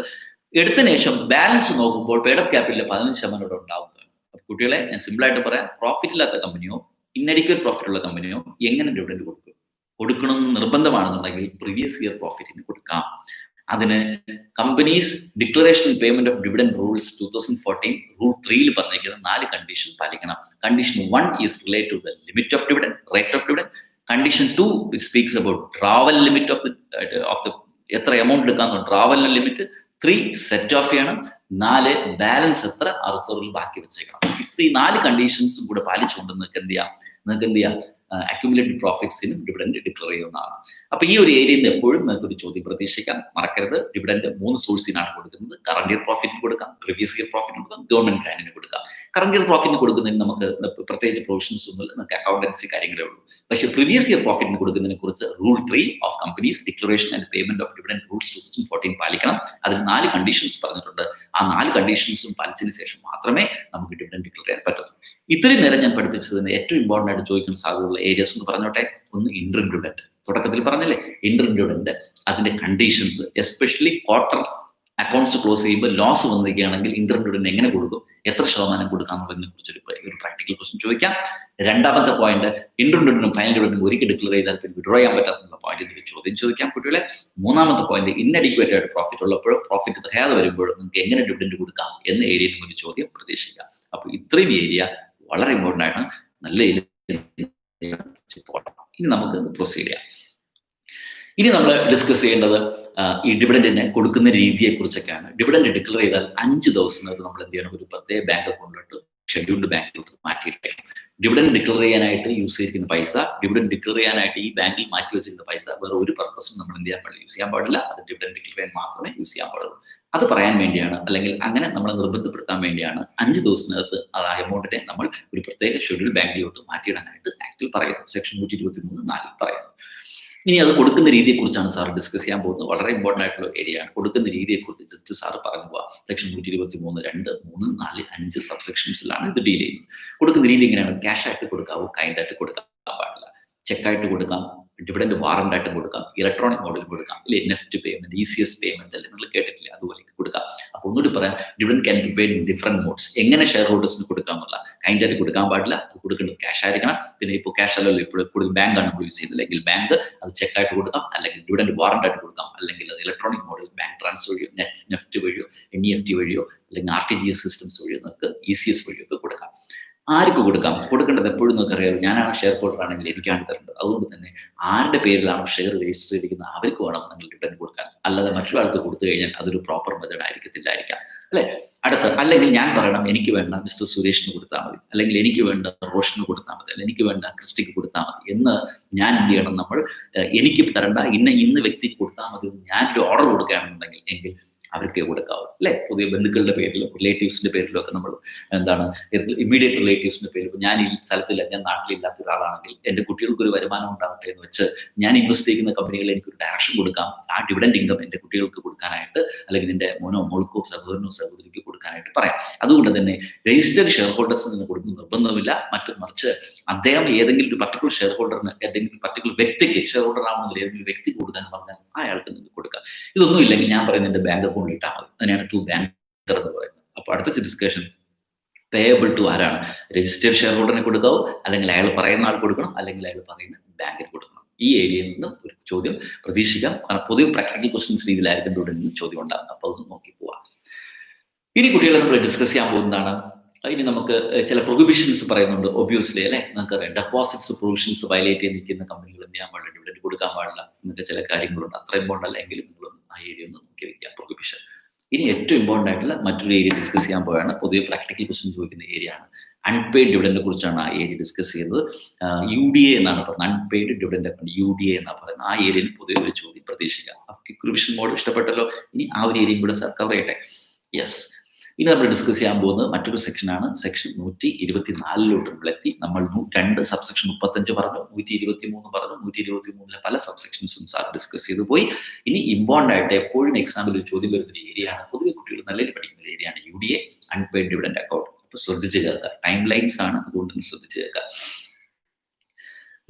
എടുത്തതിന് ശേഷം ബാലൻസ് നോക്കുമ്പോൾ പെയ്ഡ് അപ്പ് ക്യാപിറ്റലിൽ 15% ഇവിടെ ഉണ്ടാവുന്നത്. അപ്പൊ കുട്ടികളെ, ഞാൻ സിമ്പിൾ ആയിട്ട് പറയാം, പ്രോഫിറ്റ് ഇല്ലാത്ത കമ്പനിയോ ഇന്നഡിക്വേറ്റ് പ്രോഫിറ്റ് ഉള്ള കമ്പനിയോ എങ്ങനെ ഡിവിഡൻഡ് കൊടുക്കണമെന്ന് നിർബന്ധമാണെന്നുണ്ടെങ്കിൽ പ്രീവിയസ് ഇയർ പ്രോഫിറ്റിന് കൊടുക്കാം. അതിന് companies declaration payment of dividend rules 2014 rule 3 പറഞ്ഞിരിക്കുന്ന 4 കണ്ടീഷൻ പാലിക്കണം. Condition 1 is relate to the limit of dividend, rate of dividend. Condition 2 speaks about travel limit of the എത്ര എമൗണ്ട് എടുക്കാന്ന് ട്രാവലിന് ലിമിറ്റ്. 3 സെറ്റ് ഓഫ് ചെയ്യണം. 4 balance എത്ര റിസർവിൽ ബാക്കി വെച്ചേക്കണം. ഈ 4 കണ്ടീഷൻസും കൂടെ പാലിച്ചുകൊണ്ട് നിങ്ങൾക്ക് എന്ത് ചെയ്യാം, അക്യുമുലേറ്റഡ് പ്രോഫിറ്റ്സിന് ഡിവിഡൻഡ് ഡിക്ലെയർ ചെയ്യുന്നതാണ്. അപ്പൊ ഈ ഒരു ഏരിയയിൽ നിന്ന് എപ്പോഴും നിങ്ങൾക്ക് ഒരു ചോദ്യം പ്രതീക്ഷിക്കാം. മറക്കരുത്, ഡിവിഡൻഡ് 3 സോഴ്സിനാണ് കൊടുക്കുന്നത്. കറന്റ് ഇയർ പ്രോഫിറ്റിന് കൊടുക്കാം, പ്രീവിയസ് ഇയർ പ്രോഫിറ്റിന് കൊടുക്കാം, ഗവൺമെന്റ് ഗ്രാന്റിന് കൊടുക്കാം. കറന്റ് ഇയർ പ്രോഫിറ്റിന് കൊടുക്കുന്നതിന് നമുക്ക് പ്രത്യേകിച്ച് പ്രൊവിഷൻസ് ഒന്നുമില്ല, നമുക്ക് അക്കൗണ്ടൻസി കാര്യങ്ങളേ ഉള്ളൂ. പക്ഷേ പ്രീവിയസ് ഇയർ പ്രോഫിറ്റിന് കൊടുക്കുന്നതിനെ കുറിച്ച് rule 3 of companies declaration and payment of dividend rules 2014 പാലിക്കണം. അതിൽ 4 കണ്ടീഷൻസ് പറഞ്ഞിട്ടുണ്ട്. ആ 4 കണ്ടീഷൻസും പാലിച്ചതിന് ശേഷം മാത്രമേ നമുക്ക് ഡിവിഡൻഡ് ഡിക്ലെയർ ചെയ്യാൻ പറ്റൂ. ഇത്രയും നേരം ഞാൻ പഠിപ്പിച്ചതിന് ഏറ്റവും ഇമ്പോർട്ടൻ്റ് ആയിട്ട് ചോദിക്കുന്ന സാധ്യതയുള്ള ഏരിയസ് എന്ന് പറഞ്ഞോട്ടെ. ഒന്ന് ഇന്ററിം ഡിവിഡൻഡ്, തുടക്കത്തിൽ പറഞ്ഞല്ലേ, ഇന്ററിം ഡിവിഡൻഡ്, അതിന്റെ conditions, especially quarter accounts close ചെയ്യുമ്പോൾ ലോസ് വന്നിരിക്കുകയാണെങ്കിൽ ഇന്ററിം ഡിവിഡൻഡ് എങ്ങനെ കൊടുക്കും, എത്ര ശതമാനം കൊടുക്കാന്നുള്ളതിനെ കുറിച്ചൊരു പ്രാക്ടിക്കൽ ക്വസ്റ്റ്യൻ ചോദിക്കാം. രണ്ടാമത്തെ പോയിന്റ്, ഇന്ററിം ഡിവിഡൻഡും ഫൈനൽ ഡിവിഡൻഡും ഒരിക്കൽ ഡിക്ലെയർ ചെയ്താൽ പിന്നെ വിഡ്രോ ചെയ്യാൻ പറ്റാത്ത പോയിന്റ് ചോദ്യം ചോദിക്കാം കുട്ടികളെ. മൂന്നാമത്തെ പോയിന്റ്, ഇന്നഡിക്വേറ്റ് ആയിട്ട് പ്രോഫിറ്റ് ഉള്ളപ്പോഴും പ്രോഫിറ്റ് തികയാതെ വരുമ്പോഴും നിങ്ങൾക്ക് എങ്ങനെ ഡിവിഡൻഡ് കൊടുക്കാം എന്ന ഏരിയയിലും ഒരു ചോദ്യം പ്രതീക്ഷിക്കാം. അപ്പൊ ഇത്രയും ഏരിയ വളരെ ഇമ്പോർട്ടൻ്റ് ആണ്. നല്ല ഇനി നമുക്ക് പ്രൊസീഡ് ചെയ്യാം. ഇനി നമ്മൾ ഡിസ്കസ് ചെയ്യേണ്ടത് ഈ ഡിവിഡൻഡിനെ കൊടുക്കുന്ന രീതിയെ കുറിച്ചൊക്കെയാണ്. ഡിവിഡൻഡ് ഡിക്ലെയർ ചെയ്താൽ 5 ദിവസത്തിനകത്ത് നമ്മൾ എന്ത് ചെയ്യണം, ഒരു പ്രത്യേക ബാങ്ക് അക്കൗണ്ടിലോട്ട് ഷെഡ്യൂൾഡ് ബാങ്കിലോട്ട് മാറ്റിയിട്ട് ഡിവിഡൻഡ് ഡിക്ലെയർ ചെയ്യാനായിട്ട് യൂസ് ചെയ്തിരിക്കുന്ന പൈസ, ഡിവിഡൻഡ് ഡിക്ലെയർ ചെയ്യാനായിട്ട് ഈ ബാങ്കിൽ മാറ്റി വെച്ചിരിക്കുന്ന പൈസ വേറെ ഒരു പർപ്പസും നമ്മൾ എന്ത് ചെയ്യാൻ പാടില്ല, യൂസ് ചെയ്യാൻ പാടില്ല. അത് ഡിവിഡൻഡ് ഡിക്ലെയർ ചെയ്യാൻ മാത്രമേ യൂസ് ചെയ്യാൻ പാടുള്ളൂ. അത് പറയാൻ വേണ്ടിയാണ്, അല്ലെങ്കിൽ അങ്ങനെ നമ്മളെ നിർബന്ധപ്പെടുത്താൻ വേണ്ടിയാണ് 5 ദിവസത്തിനകത്ത് ആ എമൗണ്ടിനെ നമ്മൾ ഒരു പ്രത്യേക ഷെഡ്യൂൾഡ് ബാങ്കിലോട്ട് മാറ്റിയിടാനായിട്ട് ആക്ടിൽ പറയുന്നത്. സെക്ഷൻ 123(4) പറയുന്നത്. ഇനി അത് കൊടുക്കുന്ന രീതിയെക്കുറിച്ചാണ് സാർ ഡിസ്കസ് ചെയ്യാൻ പോകുന്നത്. വളരെ ഇമ്പോർട്ടൻ്റ് ആയിട്ടുള്ള ഏരിയ ആണ്. കൊടുക്കുന്ന രീതിയെക്കുറിച്ച് ജസ്റ്റ് സാർ പറഞ്ഞു പോവാം. സെക്ഷൻ 123(2), 3, 4, 5 സബ്സെക്ഷൻസിലാണ് ഇത് ഡീൽ ചെയ്യുന്നത്. കൊടുക്കുന്ന രീതി എങ്ങനെയാണ്? ക്യാഷ് ആയിട്ട് കൊടുക്കാവോ, കൈൻഡ് ആയിട്ട് കൊടുക്കാൻ പാടില്ല, ചെക്കായിട്ട് കൊടുക്കാം, ഡിവിഡൻഡ് വാറന്റ് ആയിട്ട് കൊടുക്കാം, ഇലക്ട്രോണിക് മോഡിൽ കൊടുക്കാം, ഇല്ലേ, നെഫ്റ്റ് പേയ്മെന്റ്, ECS പേയ്മെന്റ് അല്ലെ, നിങ്ങൾ കേട്ടിട്ടില്ല, അതുപോലെ കൊടുക്കാം. അപ്പൊ ഒന്നുകൂടി പറയാം, dividend can be paid in different modes. എങ്ങനെ ഷെയർ ഹോൾഡേഴ്സിന് കൊടുക്കാമെന്നുള്ള, കൈൻഡ് ആയിട്ട് കൊടുക്കാൻ പാടില്ല, അത് കൊടുക്കേണ്ടത് ക്യാഷ് ആയിരിക്കണം. പിന്നെ ഇപ്പോൾ ക്യാഷ് അല്ലല്ലോ, ഇപ്പോൾ കൂടുതൽ ബാങ്കാണ് നമ്മൾ യൂസ് ചെയ്യുന്നത്, അല്ലെങ്കിൽ ബാങ്ക് അത് ചെക്കായിട്ട് കൊടുക്കാം, അല്ലെങ്കിൽ ഡിവിഡൻഡ് വാറന്റ് ആയിട്ട് കൊടുക്കാം, അല്ലെങ്കിൽ അത് ഇലക്ട്രോണിക് മോഡിൽ ബാങ്ക് ട്രാൻസ്ഫർ വഴിയോ, നെഫ്റ്റ് വഴിയോ, NEFT വഴിയോ, അല്ലെങ്കിൽ RTGS സിസ്റ്റംസ് വഴിയോ, നമുക്ക് ECS വഴിയോ ഒക്കെ കൊടുക്കാം. ആർക്ക് കൊടുക്കാം? കൊടുക്കേണ്ടത് എപ്പോഴും നമുക്ക് അറിയാം, ഞാനാണ് ഷെയർ ഹോൾഡർ ആണെങ്കിൽ എനിക്കാണ് തരേണ്ടത്. അതുകൊണ്ട് തന്നെ ആരുടെ പേരിലാണോ ഷെയർ രജിസ്റ്റർ ചെയ്തിരിക്കുന്നത് അവർക്ക് വേണം നിങ്ങൾ ഡിവിഡൻഡ് കൊടുക്കാൻ. അല്ലാതെ മറ്റൊരാൾക്ക് കൊടുത്തു കഴിഞ്ഞാൽ അതൊരു പ്രോപ്പർ മെത്തേഡ് ആയിരിക്കത്തില്ലായിരിക്കാം, അല്ലെ? അല്ലെങ്കിൽ ഞാൻ പറയണം, എനിക്ക് വേണ്ട മിസ്റ്റർ സുരേഷിന് കൊടുത്താൽ മതി, അല്ലെങ്കിൽ എനിക്ക് വേണ്ട റോഷന് കൊടുത്താൽ മതി, അല്ലെങ്കിൽ എനിക്ക് വേണ്ട ക്രിസ്റ്റിക്ക് കൊടുത്താൽ മതി എന്ന് ഞാൻ എന്ത് ചെയ്യണം? നമ്മൾ എനിക്ക് തരണ്ട ഇന്ന വ്യക്തിക്ക് കൊടുത്താൽ മതി ഞാനൊരു ഓർഡർ കൊടുക്കുകയാണെന്നുണ്ടെങ്കിൽ എങ്കിൽ അവർക്ക് കൊടുക്കാവൂ അല്ലെ. പുതിയ ബന്ധുക്കളുടെ പേരിലും റിലേറ്റീവ്സിന്റെ പേരിലും ഒക്കെ നമ്മൾ എന്താണ് ഇമ്മീഡിയറ്റ് റിലേറ്റീവ്സിന്റെ പേരിൽ ഞാൻ ഈ സ്ഥലത്തില്ല, ഞാൻ നാട്ടിലില്ലാത്ത ഒരാളാണെങ്കിൽ എൻ്റെ കുട്ടികൾക്ക് ഒരു വരുമാനം ഉണ്ടാകട്ടെ എന്ന് വെച്ച് ഞാൻ ഇൻവെസ്റ്റ് ചെയ്യുന്ന കമ്പനികളിൽ എനിക്കൊരു ഡയറക്ഷൻ കൊടുക്കാം. ആ ഡിവിഡൻഡ് ഇൻകം എൻ്റെ കുട്ടികൾക്ക് കൊടുക്കാനായിട്ട് അല്ലെങ്കിൽ എൻ്റെ മോനോ മോൾക്കോ സഹോദരനോ സഹോദരിക്കോ കൊടുക്കാനായിട്ട് പറയാം. അതുകൊണ്ട് തന്നെ രജിസ്റ്റർഡ് ഷെയർ ഹോൾഡേഴ്സിന് നിന്ന് കൊടുക്കുന്ന നിർബന്ധമില്ല. മറിച്ച് അദ്ദേഹം ഏതെങ്കിലും ഒരു പർട്ടിക്കുലർ ഷെയർ ഹോൾഡറിന് ഏതെങ്കിലും പർട്ടിക്കുലർ വ്യക്തിക്ക് ഷെയർ ഹോൾഡർ ആവുന്നതിൽ ഏതെങ്കിലും വ്യക്തി കൊടുക്കാൻ പറഞ്ഞാൽ അയാൾക്ക് നിന്ന് കൊടുക്കാം. ഇതൊന്നും ഇല്ലെങ്കിൽ ഞാൻ പറയുന്നത് എൻ്റെ ബാങ്ക് അക്കൗണ്ടിൽ ഇട്ടാൽ മതി. അതിനാണ് ടു ബാങ്കർ എന്ന് പറയുന്നത്. അപ്പോൾ അടുത്ത ഡിസ്കഷൻ പേയബിൾ ടു ആരാണ്? രജിസ്റ്റേർഡ് ഷെയർ ഹോൾഡറിന് കൊടുക്കാവൂ, അല്ലെങ്കിൽ അയാൾ പറയുന്ന ആൾ കൊടുക്കണം, അല്ലെങ്കിൽ അയാൾ പറയുന്ന ബാങ്കിന് കൊടുക്കണം. ഈ ഏരിയയിൽ നിന്നും ഒരു ചോദ്യം പ്രതീക്ഷിക്കാം. കാരണം പൊതുവെ പ്രാക്ടിക്കൽ ക്വസ്റ്റ്യൻസ് രീതിയിലായിരിക്കും ഇവിടെ നിന്ന് ചോദ്യം ഉണ്ടാകുന്നത്. അപ്പോൾ അതൊന്ന് നോക്കി പോവാം. ഇനി കുട്ടികളെ നമ്മൾ ഡിസ്കസ് ചെയ്യാൻ പോകുന്നതാണ്. ഇനി നമുക്ക് ചില പ്രൊഹിബിഷൻസ് പറയുന്നുണ്ട്. ഒബ്വിയസ്ലി അല്ലെ, നമുക്കറിയാം ഡെപ്പോസിറ്റ്സ് പ്രൊവിഷൻസ് വയലേറ്റ് ചെയ്ത് നിൽക്കുന്ന കമ്പനികൾ എന്ത് ചെയ്യാൻ പാടില്ല, ഡിവിഡൻഡ് കൊടുക്കാൻ പാടില്ല എന്നൊക്കെ ചില കാര്യങ്ങളുണ്ട്. അത്ര ഇമ്പോർട്ടൻ്റ് അല്ല എങ്കിലും നിങ്ങൾ ആ ഏരിയ ഒന്ന് നോക്കി വയ്ക്കുക, പ്രൊഹിബിഷൻ. ഇനി ഏറ്റവും ഇമ്പോർട്ടൻ്റ് ആയിട്ടുള്ള മറ്റൊരു ഏരിയ ഡിസ്കസ് ചെയ്യാൻ പോയാണ്. പൊതുവെ പ്രാക്ടിക്കൽ ക്വസ്റ്റ്യൻ ചോദിക്കുന്ന ഏരിയ ആണ്. അൺപെയ്ഡ് ഡിവിഡൻഡിനെ കുറിച്ചാണ് ആ ഏരിയ ഡിസ്കസ് ചെയ്യുന്നത്. UDA എന്നാണ് പറയുന്നത്, അൺപെയ്ഡ് ഡിവിഡൻഡ് അക്കൗണ്ട്, UDA എന്നാണ് പറയുന്നത്. ആ ഏരിയയിൽ പൊതുവെ ഒരു ചോദ്യം പ്രതീക്ഷിക്കാം. റിവിഷൻ മോഡ് ഇഷ്ടപ്പെട്ടല്ലോ. ഇനി ആ ഒരു ഏരിയയും കൂടെ കവർ ചെയ്യട്ടെ. യെസ്, ഇനി നമ്മൾ ഡിസ്കസ് ചെയ്യാൻ പോകുന്നത് മറ്റൊരു സെക്ഷനാണ്. സെക്ഷൻ 124 നമ്മളെത്തി. നമ്മൾ 2 സബ്സെക്ഷൻ 35 പറഞ്ഞു, 123 പറഞ്ഞു. 123 പല സബ്സെക്ഷൻസും സാർ ഡിസ്കസ് ചെയ്തു പോയി. ഇനി ഇമ്പോർട്ടൻ്റ് ആയിട്ട് എപ്പോഴും എക്സാമ്പിൾ ഒരു ചോദ്യം വരുന്ന ഏരിയ ആണ്, പൊതുവെ കുട്ടികൾ നല്ല പഠിക്കുന്ന ഏരിയ ആണ് UDA, അൺപെയ്ഡ് ഡിവിഡൻഡ് അക്കൗണ്ട്. അപ്പോൾ ശ്രദ്ധിച്ച് കേൾക്കുക, ടൈം ലൈൻസ് ആണ്, അതുകൊണ്ട് ശ്രദ്ധിച്ച് കേൾക്കുക.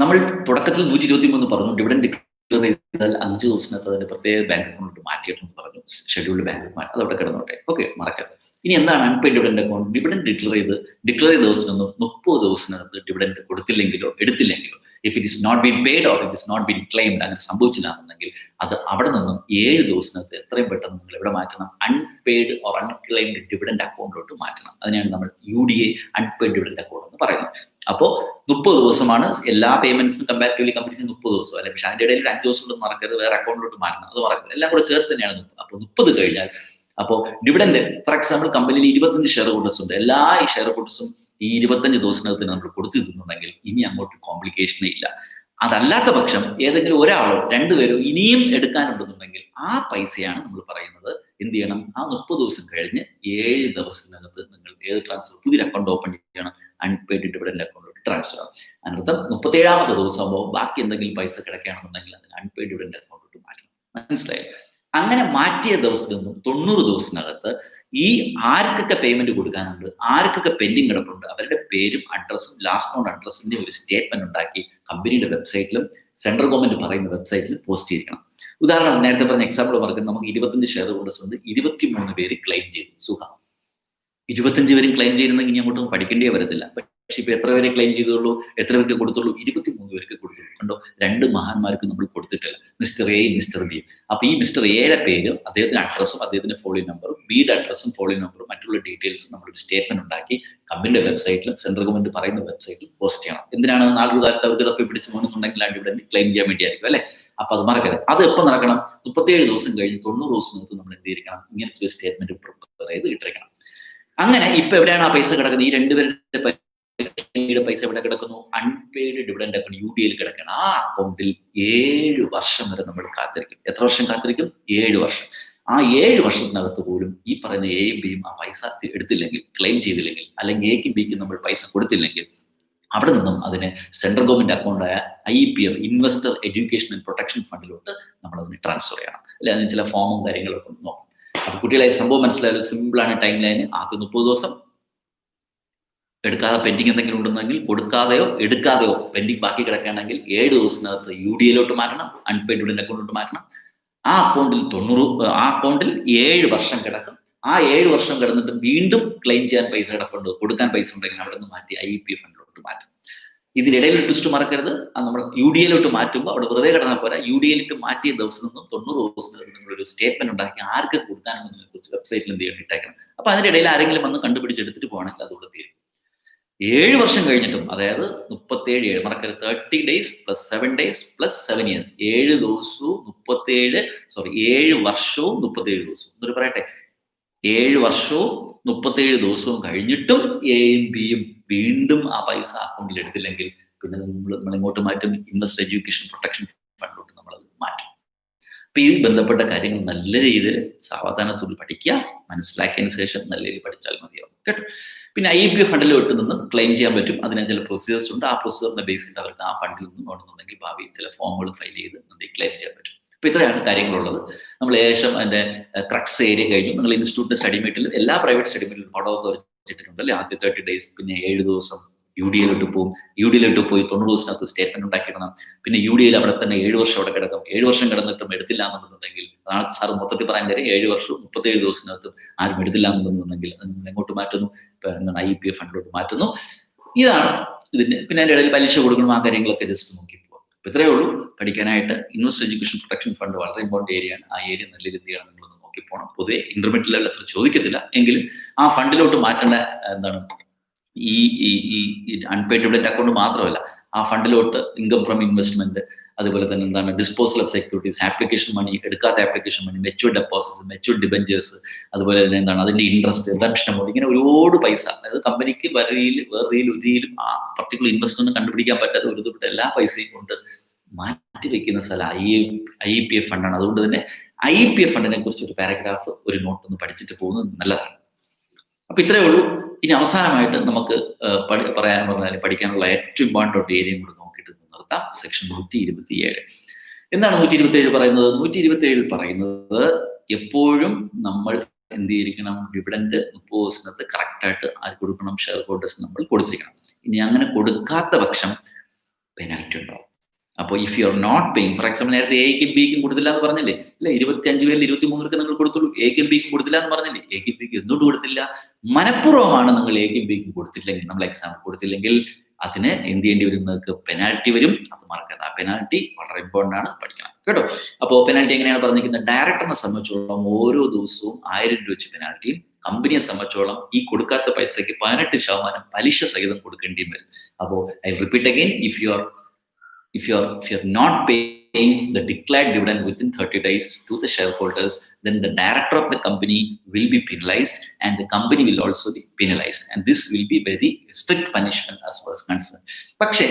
നമ്മൾ തുടക്കത്തിൽ 123 പറഞ്ഞു, ഡിവിഡൻഡ് ഡിക്ലെയർ ചെയ്താൽ 5 ദിവസത്തിനകത്ത് അതിന്റെ പ്രത്യേക ബാങ്ക് അക്കൗണ്ട് മാറ്റിയിട്ടെന്ന് പറഞ്ഞു. ഷെഡ്യൂൾഡ് ബാങ്ക് അക്കൗണ്ട് അതവിടെ കിടന്നോട്ടെ. ഓക്കെ, മറക്കരുത്. ഇനി എന്താണ് unpaid dividend account? Dividend declare ചെയ്ത ദിവസത്തിനൊന്നും 30 ദിവസത്തിനകത്ത് ഡിവിഡൻഡ് കൊടുത്തില്ലെങ്കിലോ എടുത്തില്ലെങ്കിലോ, if it is not been paid or it is not been claimed, അങ്ങനെ സംഭവിച്ചില്ല എന്നുണ്ടെങ്കിൽ അത് അവിടെ നിന്നും 7 ദിവസത്തിനകത്ത് എത്രയും പെട്ടെന്ന് നിങ്ങൾ എവിടെ മാറ്റണം? അൺപെയ്ഡ് ഓർ അൺക്ലെയിംഡ് ഡിവിഡൻഡ് അക്കൗണ്ടിലോട്ട് മാറ്റണം. അതിനാണ് നമ്മൾ UDA അൺപെയ്ഡ് ഡിവിഡൻഡ് അക്കൗണ്ട് എന്ന് പറയുന്നത്. അപ്പോൾ 30 ദിവസമാണ് എല്ലാ പേയ്മെന്റ്സിനും കമ്പാരിറ്റീവ്ലി കമ്പനീസിന് 30 ദിവസം അല്ലെ. പക്ഷേ അതിന്റെ ഇടയിൽ 5 ദിവസം ഉള്ളത് മറക്കരുത്, വേറെ അക്കൗണ്ടിലോട്ട് മാറ്റണം, അത് മറക്കരുത്. എല്ലാം കൂടെ ചേർത്ത് തന്നെയാണ്. അപ്പോൾ 30 കഴിഞ്ഞാൽ, അപ്പോൾ ഡിവിഡൻഡ് ഫോർ എക്സാമ്പിൾ കമ്പനിയിൽ 25 ഷെയർ ഹോൾഡേഴ്സ് ഉണ്ട്. എല്ലാ ഈ ഷെയർ ഹോൾഡേഴ്സും ഈ 25 ദിവസത്തിനകത്ത് നമ്മൾ കൊടുത്തിരുന്നുണ്ടെങ്കിൽ ഇനി അങ്ങോട്ട് കോംപ്ലിക്കേഷനേ ഇല്ല. അതല്ലാത്ത പക്ഷം ഏതെങ്കിലും ഒരാളോ 2 പേരോ ഇനിയും എടുക്കാനുണ്ടെന്നുണ്ടെങ്കിൽ ആ പൈസയാണ് നമ്മൾ പറയുന്നത് എന്ത് ചെയ്യണം? ആ 30 ദിവസം കഴിഞ്ഞ് 7 ദിവസത്തിനകത്ത് നിങ്ങൾ ഏത് ട്രാൻസ്ഫർ, പുതിയൊരു അക്കൗണ്ട് ഓപ്പൺ ചെയ്യണം, അൺപെയ്ഡ് ഡിവിഡൻഡ് അക്കൗണ്ടിലോട്ട് ട്രാൻസ്ഫർ ആവും. അതിനർത്ഥം 37ാമത്തെ ദിവസമാകുമ്പോൾ ബാക്കി എന്തെങ്കിലും പൈസ കിടക്കുകയാണെന്നുണ്ടെങ്കിൽ അതിന് അൺപെയ്ഡ് ഡിവിഡൻഡ് അക്കൗണ്ടിലോട്ട് മാറ്റണം. മനസ്സിലായി? അങ്ങനെ മാറ്റിയ ദിവസത്തിൽ നിന്നും 90 ദിവസത്തിനകത്ത് ഈ ആർക്കൊക്കെ പേയ്മെന്റ് കൊടുക്കാനുണ്ട്, ആർക്കൊക്കെ പെൻഡിങ് കിടപ്പുണ്ട്, അവരുടെ പേരും അഡ്രസ്സും ലാസ്റ്റ് കൗണ്ട് അഡ്രസ്സിന്റെ ഒരു സ്റ്റേറ്റ്മെന്റ് ഉണ്ടാക്കി കമ്പനിയുടെ വെബ്സൈറ്റിലും സെൻട്രൽ ഗവൺമെന്റ് പറയുന്ന വെബ്സൈറ്റിലും പോസ്റ്റ് ചെയ്തിരിക്കണം. ഉദാഹരണം നേരത്തെ പറഞ്ഞ എക്സാമ്പിൾ പറയുന്നത്, നമുക്ക് 25 ഷെയർ ഹോൾഡേഴ്സ് ഉണ്ട്, 23 പേര് ക്ലെയിം ചെയ്തു. സുഖം, 25 പേരും ക്ലെയിം ചെയ്യുന്നെങ്കിൽ ഇനി അങ്ങോട്ടും പഠിക്കേണ്ടേ വരത്തില്ല. പക്ഷെ ഇപ്പൊ എത്ര പേരെ ക്ലെയിം ചെയ്തുള്ളൂ, എത്ര പേർക്ക് കൊടുത്തുള്ളൂ? 23 പേർക്ക് കൊടുത്തുള്ളൂ. കണ്ടോ, 2 മഹാന്മാർക്ക് നമ്മൾ കൊടുത്തിട്ടില്ല, മിസ്റ്റർ എയും മിസ്റ്റർ ബിയും. അപ്പൊ ഈ മിസ്റ്റർ എയുടെ പേരും അദ്ദേഹത്തിന്റെ അഡ്രസ്സും അദ്ദേഹത്തിന്റെ ഫോളോ നമ്പറും, ബിയുടെ അഡ്രസ്സും ഫോളോ നമ്പറും മറ്റുള്ള ഡീറ്റെയിൽസും നമ്മളൊരു സ്റ്റേറ്റ്മെന്റ് ഉണ്ടാക്കി കമ്പനിയുടെ വെബ്സൈറ്റിലും സെൻട്രൽ ഗവൺമെന്റ് പറയുന്ന വെബ്സൈറ്റിലും പോസ്റ്റ് ചെയ്യണം. എന്തിനാണ്? നാളൊരു കാലത്ത് അവർക്ക് തപ്പി പിടിച്ച് പോകുന്നുണ്ടെങ്കിൽ ആ ഡിവിഡൻഡ് ക്ലെയിം ചെയ്യാൻ വേണ്ടിയായിരിക്കും അല്ലെ. അപ്പൊ അത് മറക്കരുത്. അത് എപ്പോൾ നടക്കണം? 37 ദിവസം കഴിഞ്ഞ് 90 ദിവസത്തിനകത്ത് നമ്മൾ എന്ത് ചെയ്തിരിക്കണം? ഇങ്ങനത്തെ ഒരു സ്റ്റേറ്റ്മെന്റ് പ്രിപ്പയർ ചെയ്ത് ഇട്ടിരിക്കണം. അങ്ങനെ ഇപ്പൊ എവിടെയാണ് ആ പൈസ കിടക്കുന്നത്? ഈ 2 പേരുടെ പൈസ എവിടെ കിടക്കുന്നു? അൺപെയ്ഡ് ഡിവിഡൻഡ് അക്കൗണ്ട് UDAയിൽ കിടക്കണം. ആ അക്കൗണ്ടിൽ 7 വർഷം വരെ നമ്മൾ കാത്തിരിക്കും. എത്ര വർഷം കാത്തിരിക്കും? 7 വർഷം. ആ 7 വർഷത്തിനകത്ത് പോലും ഈ പറയുന്ന എയും ബിയും ആ പൈസ എടുത്തില്ലെങ്കിൽ, ക്ലെയിം ചെയ്തില്ലെങ്കിൽ, അല്ലെങ്കിൽ എക്കും ബിക്കും നമ്മൾ പൈസ കൊടുത്തില്ലെങ്കിൽ അവിടെ നിന്നും അതിനെ സെൻട്രൽ ഗവൺമെന്റ് അക്കൗണ്ടായ IEPF, investor education and protection ഫണ്ടിലോട്ട് നമ്മൾ അതിനെ ട്രാൻസ്ഫർ ചെയ്യണം. അല്ലെ, അതിന് ചില ഫോമും കാര്യങ്ങളൊക്കെ നോക്കണം. അപ്പൊ കുട്ടികളെ സംഭവം മനസ്സിലായാലും സിമ്പിളാണ്. ടൈം ലൈന് ആദ്യം 30 ദിവസം എടുക്കാതെ പെൻഡിങ് എന്തെങ്കിലും ഉണ്ടെന്നെങ്കിൽ കൊടുക്കാതെയോ എടുക്കാതെയോ പെൻഡിങ് ബാക്കി കിടക്കുകയാണെങ്കിൽ 7 ദിവസത്തിനകത്ത് UDAയിലോട്ട് മാറ്റണം, അൺപെയ്ഡ് ഡിവിഡൻഡ് അക്കൗണ്ടിലോട്ട് മാറ്റണം. ആ അക്കൗണ്ടിൽ 7 വർഷം കിടക്കും. ആ 7 വർഷം കിടന്നിട്ട് വീണ്ടും ക്ലെയിം ചെയ്യാൻ പൈസ കിടപ്പുണ്ട്, കൊടുക്കാൻ പൈസ ഉണ്ടെങ്കിൽ അവിടെ നിന്ന് മാറ്റി IEPF ഫണ്ടിലോട്ട് മാറ്റും. ഇതിനിടയിൽ ട്വിസ്റ്റ് മറക്കരുത്. നമ്മൾ UDAയിലോട്ട് മാറ്റുമ്പോൾ അവിടെ വെറുതെ കിടന്നാൽ പോരാ, UDAയിലോട്ട് മാറ്റിയ ദിവസം നിന്നും 90 ദിവസത്തിനകത്ത് നിങ്ങളൊരു സ്റ്റേറ്റ്മെന്റ് ഉണ്ടാക്കി ആർക്ക് കൊടുക്കാനുണ്ടെന്നതിനെ കുറിച്ച് വെബ്സൈറ്റിൽ എന്ത് ചെയ്യണം, ഇട്ടേക്കണം. അപ്പൊ അതിന്റെ ഇടയിൽ ആരെങ്കിലും വന്ന് കണ്ടുപിടിച്ചെടുത്തിട്ട് പോകണമെങ്കിൽ അതുകൂടെ തീരും. 7 വർഷം കഴിഞ്ഞിട്ടും, അതായത് 37 മറക്കരുത്, 30 days plus 7 days plus 7 years, 7 ദിവസവും 7 വർഷവും 37 ദിവസവും. എന്നൊരു പറയട്ടെ, 7 വർഷവും 37 ദിവസവും കഴിഞ്ഞിട്ടും എയും ബിയും വീണ്ടും ആ പൈസ അക്കൗണ്ടിൽ എടുത്തില്ലെങ്കിൽ പിന്നെ നമ്മൾ ഇങ്ങോട്ട് മാറ്റും, ഇൻവെസ്റ്റർ എഡ്യൂക്കേഷൻ പ്രൊട്ടക്ഷൻ ഫണ്ടിലോട്ട് നമ്മളത് മാറ്റും. അപ്പൊ ഈ ബന്ധപ്പെട്ട കാര്യങ്ങൾ നല്ല രീതിയിൽ സാവധാനത്തോട് പഠിക്കുക, മനസ്സിലാക്കിയതിന് ശേഷം നല്ല രീതിയിൽ പഠിച്ചാൽ മതിയാവും കേട്ടോ. പിന്നെ IEPF ഫണ്ടിൽ വിട്ട് നിന്നും ക്ലെയിം ചെയ്യാൻ പറ്റും. അതിന് ചില പ്രൊസീജിയേഴ്സ് ഉണ്ട്. ആ പ്രൊസീജിയറിന്റെ ബേസിൽ അവർക്ക് ആ ഫണ്ടിൽ നിന്നും വേണമെന്നുണ്ടെങ്കിൽ ഭാവിയിൽ ചില ഫോമുകൾ ഫയൽ ചെയ്ത് ക്ലെയിം ചെയ്യാൻ പറ്റും. അപ്പൊ ഇത്രയാണ് കാര്യങ്ങളുള്ളത്. നമ്മൾ ഏകദേശം അതിന്റെ ക്രക്സ് ഏരിയ കഴിഞ്ഞു. നിങ്ങൾ ഇൻസ്റ്റിറ്റ്യൂട്ടിന്റെ സ്റ്റഡി മീറ്റിൽ എല്ലാ പ്രൈവറ്റ് സ്റ്റഡി മീറ്റിലും പടമൊക്കെ വെച്ചിട്ടുണ്ട് അല്ലേ. ആദ്യ 30 days, പിന്നെ 7 ദിവസം UDയിലോട്ട് പോകും. UDയിലോട്ട് പോയി 90 ദിവസത്തിനകത്ത് സ്റ്റേറ്റ്മെന്റ് ഉണ്ടാക്കിയിടണം. പിന്നെ UDയിൽ അവിടെ തന്നെ 7 വർഷം അവിടെ കിടക്കും. 7 വർഷം കിടന്നിട്ടും എടുത്തില്ല എന്നുണ്ടെങ്കിൽ അതാണ് സാർ മൊത്തത്തിൽ പറയാൻ കാര്യം. 7 വർഷവും 37 ദിവസത്തിനകത്തും ആരും എടുത്തില്ല എന്നുണ്ടെങ്കിൽ അത് നിങ്ങൾ എങ്ങോട്ട് മാറ്റുന്നു? എന്താണ് IEPF ഫണ്ടിലോട്ട് മാറ്റുന്നു. ഇതാണ് ഇതിന്റെ. പിന്നെ അതിന്റെ ഇടയിൽ പലിശ കൊടുക്കണം, ആ കാര്യങ്ങളൊക്കെ ജസ്റ്റ് നോക്കി പോകാം. അപ്പൊ ഇത്രയേ ഉള്ളൂ പഠിക്കാനായിട്ട്. ഇൻവെസ്റ്റ് എഡ്യൂക്കേഷൻ പ്രൊട്ടക്ഷൻ ഫണ്ട് വളരെ ഇമ്പോർട്ടന്റ് ഏരിയ ആണ്. ആ ഏരിയ നല്ല രീതിയാണ് നിങ്ങളൊന്ന് നോക്കി പോകണം. പൊതുവെ ഇന്റർമീഡിയറ്റ് ലെവൽ അത്ര ചോദിക്കത്തില്ല, എങ്കിലും ആ ഫണ്ടിലോട്ട് മാറ്റേണ്ട എന്താണ് ഈ അൺപെയ്ഡ് ഡിവിഡന്റ് അക്കൗണ്ട് മാത്രമല്ല, ആ ഫണ്ടിലോട്ട് ഇൻകം ഫ്രം ഇൻവെസ്റ്റ്മെന്റ്, അതുപോലെ തന്നെ എന്താണ് disposal of securities, application money, എടുക്കാത്ത application money, matured deposits, matured debentures, അതുപോലെ തന്നെ എന്താണ് അതിന്റെ ഇൻട്രസ്റ്റ്, റിഡംഷൻ അമൗണ്ട്, ഇങ്ങനെ ഒരുപാട് പൈസ. അതായത് കമ്പനിക്ക് വേറെ രീതിയിലും ആ പർട്ടിക്കുലർ ഇൻവെസ്റ്റ്മെന്റ് കണ്ടുപിടിക്കാൻ പറ്റാത്ത ഒരു തൊട്ട് എല്ലാ പൈസയും കൊണ്ട് മാറ്റി വെക്കുന്ന സ്ഥലം IEPF ഫണ്ടാണ്. അതുകൊണ്ട് തന്നെ IEPF ഫണ്ടിനെ കുറിച്ച് ഒരു പാരഗ്രാഫ്, ഒരു നോട്ട് ഒന്ന് പഠിച്ചിട്ട് പോകുന്നത് നല്ലതാണ്. അപ്പൊ ഇത്രയേ ഉള്ളൂ. ഇനി അവസാനമായിട്ട് നമുക്ക് പറയാൻ പറഞ്ഞാൽ പഠിക്കാനുള്ള ഏറ്റവും ഇമ്പോർട്ടൻ്റ് ഏരിയയും കൂടെ നോക്കിയിട്ട് നിർത്താം. സെക്ഷൻ 127. എന്താണ് 127 പറയുന്നത്? 127 പറയുന്നത് എപ്പോഴും നമ്മൾ എന്ത് ചെയ്തിരിക്കണം? ഡിവിഡന്റ് 30% കറക്റ്റായിട്ട് ആര് കൊടുക്കണം? ഷെയർ ഹോൾഡേഴ്സ് നമ്മൾ കൊടുത്തിരിക്കണം. ഇനി അങ്ങനെ കൊടുക്കാത്ത പക്ഷം പെനാൽറ്റി ഉണ്ടാവും. അപ്പോൾ if you are not paying, for example നേരത്തെ എക്കും ബിക്കും കൊടുത്തില്ല എന്ന് പറഞ്ഞില്ലേ? അല്ലെ, 25 പേരിൽ 23 നിങ്ങൾ കൊടുത്തുള്ളൂ. എക്കും ബിക്കും കൊടുത്തില്ല എന്ന് പറഞ്ഞില്ലേ? എക്കും ബിക്കും എന്തുകൊണ്ട് കൊടുത്തില്ല? മനഃപൂർവ്വമാണ് നിങ്ങൾ എക്കും ബിക്കും കൊടുത്തില്ലെങ്കിൽ, നമ്മൾ എക്സാമ്പിൾ കൊടുത്തില്ലെങ്കിൽ അതിന് എന്ത് ചെയ്യേണ്ടി വരും? നിങ്ങൾക്ക് പെനാൽറ്റി വരും. അത് മറക്കരുത്. ആ പെനാൽറ്റി വളരെ ഇമ്പോർട്ടൻ്റ് ആണ്, പഠിക്കണം കേട്ടോ. അപ്പോൾ പെനാൽറ്റി എങ്ങനെയാണ് പറഞ്ഞിരിക്കുന്നത്? ഡയറക്ടറിനെ സംബന്ധിച്ചോളം ഓരോ ദിവസവും 1000 രൂപ വെച്ച് പെനാൽറ്റിയും, കമ്പനിയെ സംബന്ധിച്ചോളം ഈ കൊടുക്കാത്ത പൈസയ്ക്ക് 18% പലിശ സഹിതം കൊടുക്കേണ്ടിയും വരും. അപ്പോൾ I repeat again, if you're not paying the declared dividend within 30 days to the shareholders, then the director of the company will be penalized and the company will also be penalized, and this will be very strict punishment as far as concerned. പക്ഷേ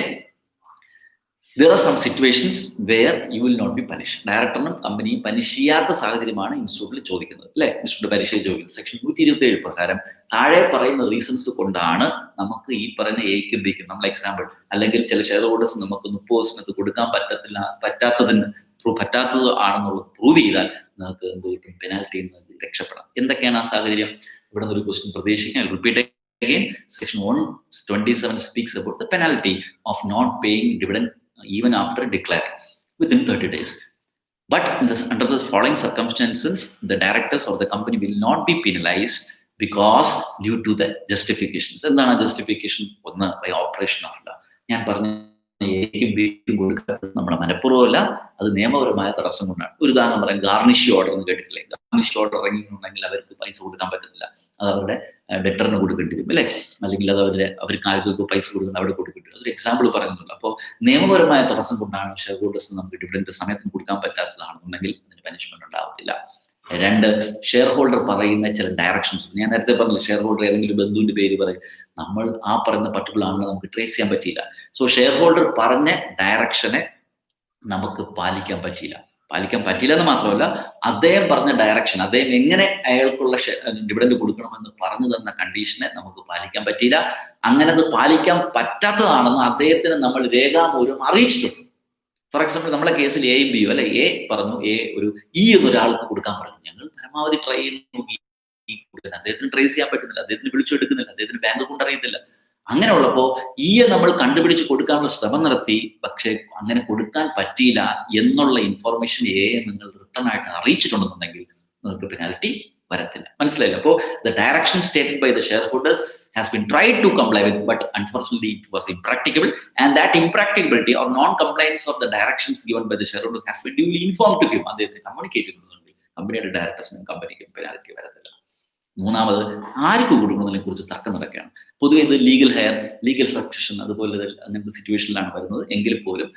there are some situations where you will not be punished. ഡയറക്ടറിനും കമ്പനിയും പനിഷ് ചെയ്യാത്ത സാഹചര്യമാണ് ഇൻസ്റ്റിറ്റ്യൂട്ടിൽ ചോദിക്കുന്നത് അല്ലെ. Institute പരീക്ഷയിൽ ചോദിക്കുന്നത് section 127 പ്രകാരം താഴെ പറയുന്ന റീസൺസ് കൊണ്ടാണ് നമുക്ക് ഈ പറയുന്ന എക്കും ബിക്കും, നമ്മൾ എക്സാമ്പിൾ അല്ലെങ്കിൽ ചില ഷെയർ ഹോൾഡേഴ്സ് നമുക്ക് 30% കൊടുക്കാൻ പറ്റാത്തത് ആണെന്നുള്ളത് പ്രൂവ് ചെയ്താൽ നമുക്ക് എന്ത് കിട്ടും? പെനാൽറ്റിയിൽ നിന്ന് രക്ഷപ്പെടാം. എന്തൊക്കെയാണ് ആ സാഹചര്യം? ഇവിടെ നിന്ന് ഒരു ക്വസ്റ്റ്യൻ പ്രതീക്ഷിക്കാൻ. Repeat again, section 127 speaks about the penalty of not paying dividend even after declaring within 30 days. But under the following circumstances, the directors of the company will not be penalized because due to the justifications. എന്താണ് justification? ഒന്ന്, by operation of law. ഞാൻ പറഞ്ഞ എക്കും ബിക്കും കൊടുക്കാത്തത് നമ്മുടെ മനഃപൂർവ്വമല്ല, അത് നിയമപരമായ തടസ്സം കൊണ്ടാണ്. ഒരു ഉദാഹരണം പറയാം, ഗാർണിഷ് ഓർഡർ എന്ന് കേട്ടിട്ടില്ലേ? ഗാർണിഷ് ഓർഡർ ഇറങ്ങിയിട്ടുണ്ടെങ്കിൽ അവർക്ക് പൈസ കൊടുക്കാൻ പറ്റത്തില്ല. അത് അവരുടെ ഡെറ്ററിന് കൊടുക്കേണ്ടി വരും അല്ലെ, അല്ലെങ്കിൽ അത് അവർക്ക് ആർക്കൊക്കെ പൈസ കൊടുക്കുന്നത് അവിടെ കൊടുക്കേണ്ടി വരും. അതൊരു എക്സാമ്പിൾ പറയുന്നുള്ളൂ. അപ്പോൾ നിയമപരമായ തടസ്സം കൊണ്ടാണ് ഷെയർ ഹോൾഡേഴ്സിന് നമുക്ക് ഡിവിഡന്റ് സമയത്തിന് കൊടുക്കാൻ പറ്റാത്തതാണെന്നുണ്ടെങ്കിൽ അതിന് പനിഷ്മെന്റ് ഉണ്ടാവത്തില്ല. 2, ഷെയർ ഹോൾഡർ പറയുന്ന ചില ഡയറക്ഷൻസ്. ഞാൻ നേരത്തെ പറഞ്ഞില്ല, ഷെയർ ഹോൾഡർ ഏതെങ്കിലും ബന്ധുവിന്റെ പേര് പറയും, നമ്മൾ ആ പറയുന്ന പർട്ടിക്കുലർ ആണെന്ന് നമുക്ക് ട്രേസ് ചെയ്യാൻ പറ്റിയില്ല. സോ ഷെയർ ഹോൾഡർ പറഞ്ഞ ഡയറക്ഷനെ നമുക്ക് പാലിക്കാൻ പറ്റില്ല എന്ന് മാത്രമല്ല, അദ്ദേഹം പറഞ്ഞ ഡയറക്ഷൻ, അദ്ദേഹം എങ്ങനെ അയാൾക്കുള്ള ഡിവിഡന്റ് കൊടുക്കണമെന്ന് പറഞ്ഞു തന്ന കണ്ടീഷനെ നമുക്ക് പാലിക്കാൻ പറ്റിയില്ല. അങ്ങനെ അത് പാലിക്കാൻ പറ്റാത്തതാണെന്ന് അദ്ദേഹത്തിന് നമ്മൾ രേഖാമൂലം അറിയിച്ചിട്ടുണ്ട്. ഫോർ എക്സാമ്പിൾ നമ്മളെ കേസിൽ എയും ബിയും അല്ലെ, എ പറഞ്ഞു ഒരു എന്നൊരാൾക്ക് കൊടുക്കാൻ പറഞ്ഞു. ഞങ്ങൾ പരമാവധി ട്രൈ ചെയ്യുന്നു കൊടുക്കാൻ, അദ്ദേഹത്തിന് ട്രേസ് ചെയ്യാൻ പറ്റുന്നില്ല, അദ്ദേഹത്തിന് വിളിച്ചെടുക്കുന്നില്ല, അദ്ദേഹത്തിന് ബാങ്ക് അക്കൗണ്ട് അറിയത്തില്ല. അങ്ങനെ ഉള്ളപ്പോ നമ്മൾ കണ്ടുപിടിച്ച് കൊടുക്കാനുള്ള ശ്രമം നടത്തി, പക്ഷെ അങ്ങനെ കൊടുക്കാൻ പറ്റിയില്ല എന്നുള്ള ഇൻഫോർമേഷൻ നിങ്ങൾ റിട്ടേൺ ആയിട്ട് അറിയിച്ചിട്ടുണ്ടെന്നുണ്ടെങ്കിൽ നിങ്ങൾക്ക് പെനാൽറ്റി വരത്തില്ല. മനസ്സിലായില്ല? അപ്പോൾ the direction stated by the shareholders has been tried to comply with, but unfortunately it was impracticable, and that impracticability or non-compliance of the directions given by the shareholder has been duly informed to him. അദ്ദേഹത്തിന് communicate ചെയ്യുന്നുണ്ട്. കമ്പനിയുടെ ഡയറക്ടേഴ്സിനും കമ്പനിക്കും penalty വരത്തില്ല. 3ാമത്, ആർക്ക് കൊടുക്കുന്നതിനെ കുറിച്ച് തർക്കം നടക്കുകയാണ്. പൊതുവെ ഇത് ലീഗൽ സക്സഷൻ അതുപോലെ അങ്ങനത്തെ സിറ്റുവേഷനിലാണ് വരുന്നത്. എങ്കിൽ പോലും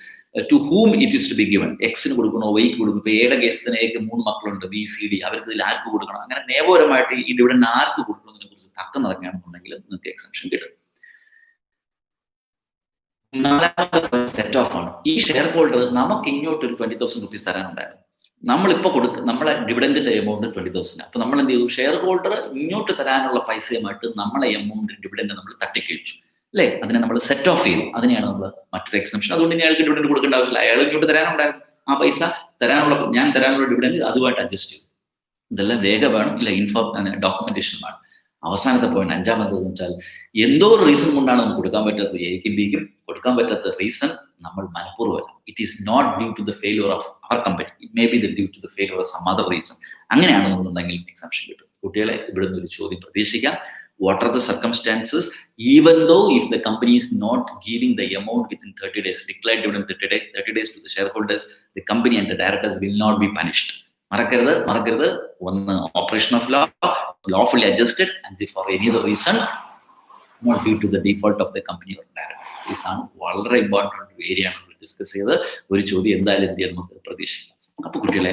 to whom it is to be given, എക്സിന് കൊടുക്കണോ വൈക്ക് കൊടുക്കും. ഇപ്പൊ എയുടെ കേസിന് എക്ക് 3 മക്കളുണ്ട്, ബി സി ഡി, അവർക്ക് ഇതിൽ ആർക്ക് കൊടുക്കണം, അങ്ങനെ നിയമപരമായിട്ട് ഈ ഡിവിഡന്റ് ആർക്ക് കൊടുക്കുന്നതിനെ കുറിച്ച് തർക്കം നടക്കുകയാണെന്നുണ്ടെങ്കിൽ നിങ്ങൾക്ക് എക്സംഷൻ കിട്ടും. 4ാമത്തെ സെറ്റ് ഓഫ് ആണ്. ഈ ഷെയർ ഹോൾഡർ നമുക്ക് ഇങ്ങോട്ട് ഒരു 20,000 rupees തരാനുണ്ടായിരുന്നു. നമ്മളിപ്പോൾ നമ്മളെ ഡിവിഡൻഡിന്റെ എമൗണ്ട് 20,000. അപ്പൊ നമ്മൾ എന്ത് ചെയ്തു? ഷെയർ ഹോൾഡർ ഇങ്ങോട്ട് തരാനുള്ള പൈസയുമായിട്ട് നമ്മളെ എമൗണ്ട് ഡിവിഡൻഡ് നമ്മൾ തട്ടിക്കഴിച്ചു അല്ലേ? അതിനെ നമ്മൾ സെറ്റ് ഓഫ് ചെയ്തു. അതിനെയാണ് നമ്മൾ മറ്റൊരു എക്സംഷൻ. അതുകൊണ്ട് ഇനി അയാൾക്ക് ഡിവിഡൻഡ് കൊടുക്കേണ്ട ആവശ്യമില്ല. അയാൾ ഇങ്ങോട്ട് തരാനുണ്ടായിരുന്നു ആ പൈസ, ഞാൻ തരാനുള്ള ഡിവിഡൻഡ് അതുമായിട്ട് അഡ്ജസ്റ്റ് ചെയ്തു. ഇതെല്ലാം രേഖ വേണം, ഇല്ല ഡോക്യുമെന്റേഷൻ വേണം. അവസാനത്തെ പോയിന്റ്, അഞ്ചാമത്തേന്ന് വെച്ചാൽ എന്തോ ഒരു റീസൺ കൊണ്ടാണ് നമുക്ക് കൊടുക്കാൻ പറ്റാത്തത്. എയ്ക്കും ബിക്കും കൊടുക്കാൻ പറ്റാത്ത റീസൺ നമ്മൾ മനഃപൂർവ്വമല്ല. It is not due to the failure of our company, it may be due to the failure of some other reason. അങ്ങനെയാണെന്നുണ്ടെങ്കിൽ എക്സംഷൻ കിട്ടും. കുട്ടികളെ ഇവിടെ നിന്ന് ഒരു ചോദ്യം പ്രതീക്ഷിക്കാം. What are the circumstances, even though if the company is not giving the amount within 30 days, declared dividend 30 days to the shareholders, the company and the directors will not be punished. മറക്കരുത്. ഒന്ന്, operation of law, lawfully adjusted, and for any other reason not due to the default of the company or directors. This ആണ് വളരെ important area ആണ് നമ്മൾ discuss ചെയ്ത്. ഒരു ചോദ്യം എന്തായാലും എന്ത് ചെയ്യാൻ നമുക്ക് പ്രതീക്ഷിക്കാം. അപ്പൊ കുട്ടികളെ,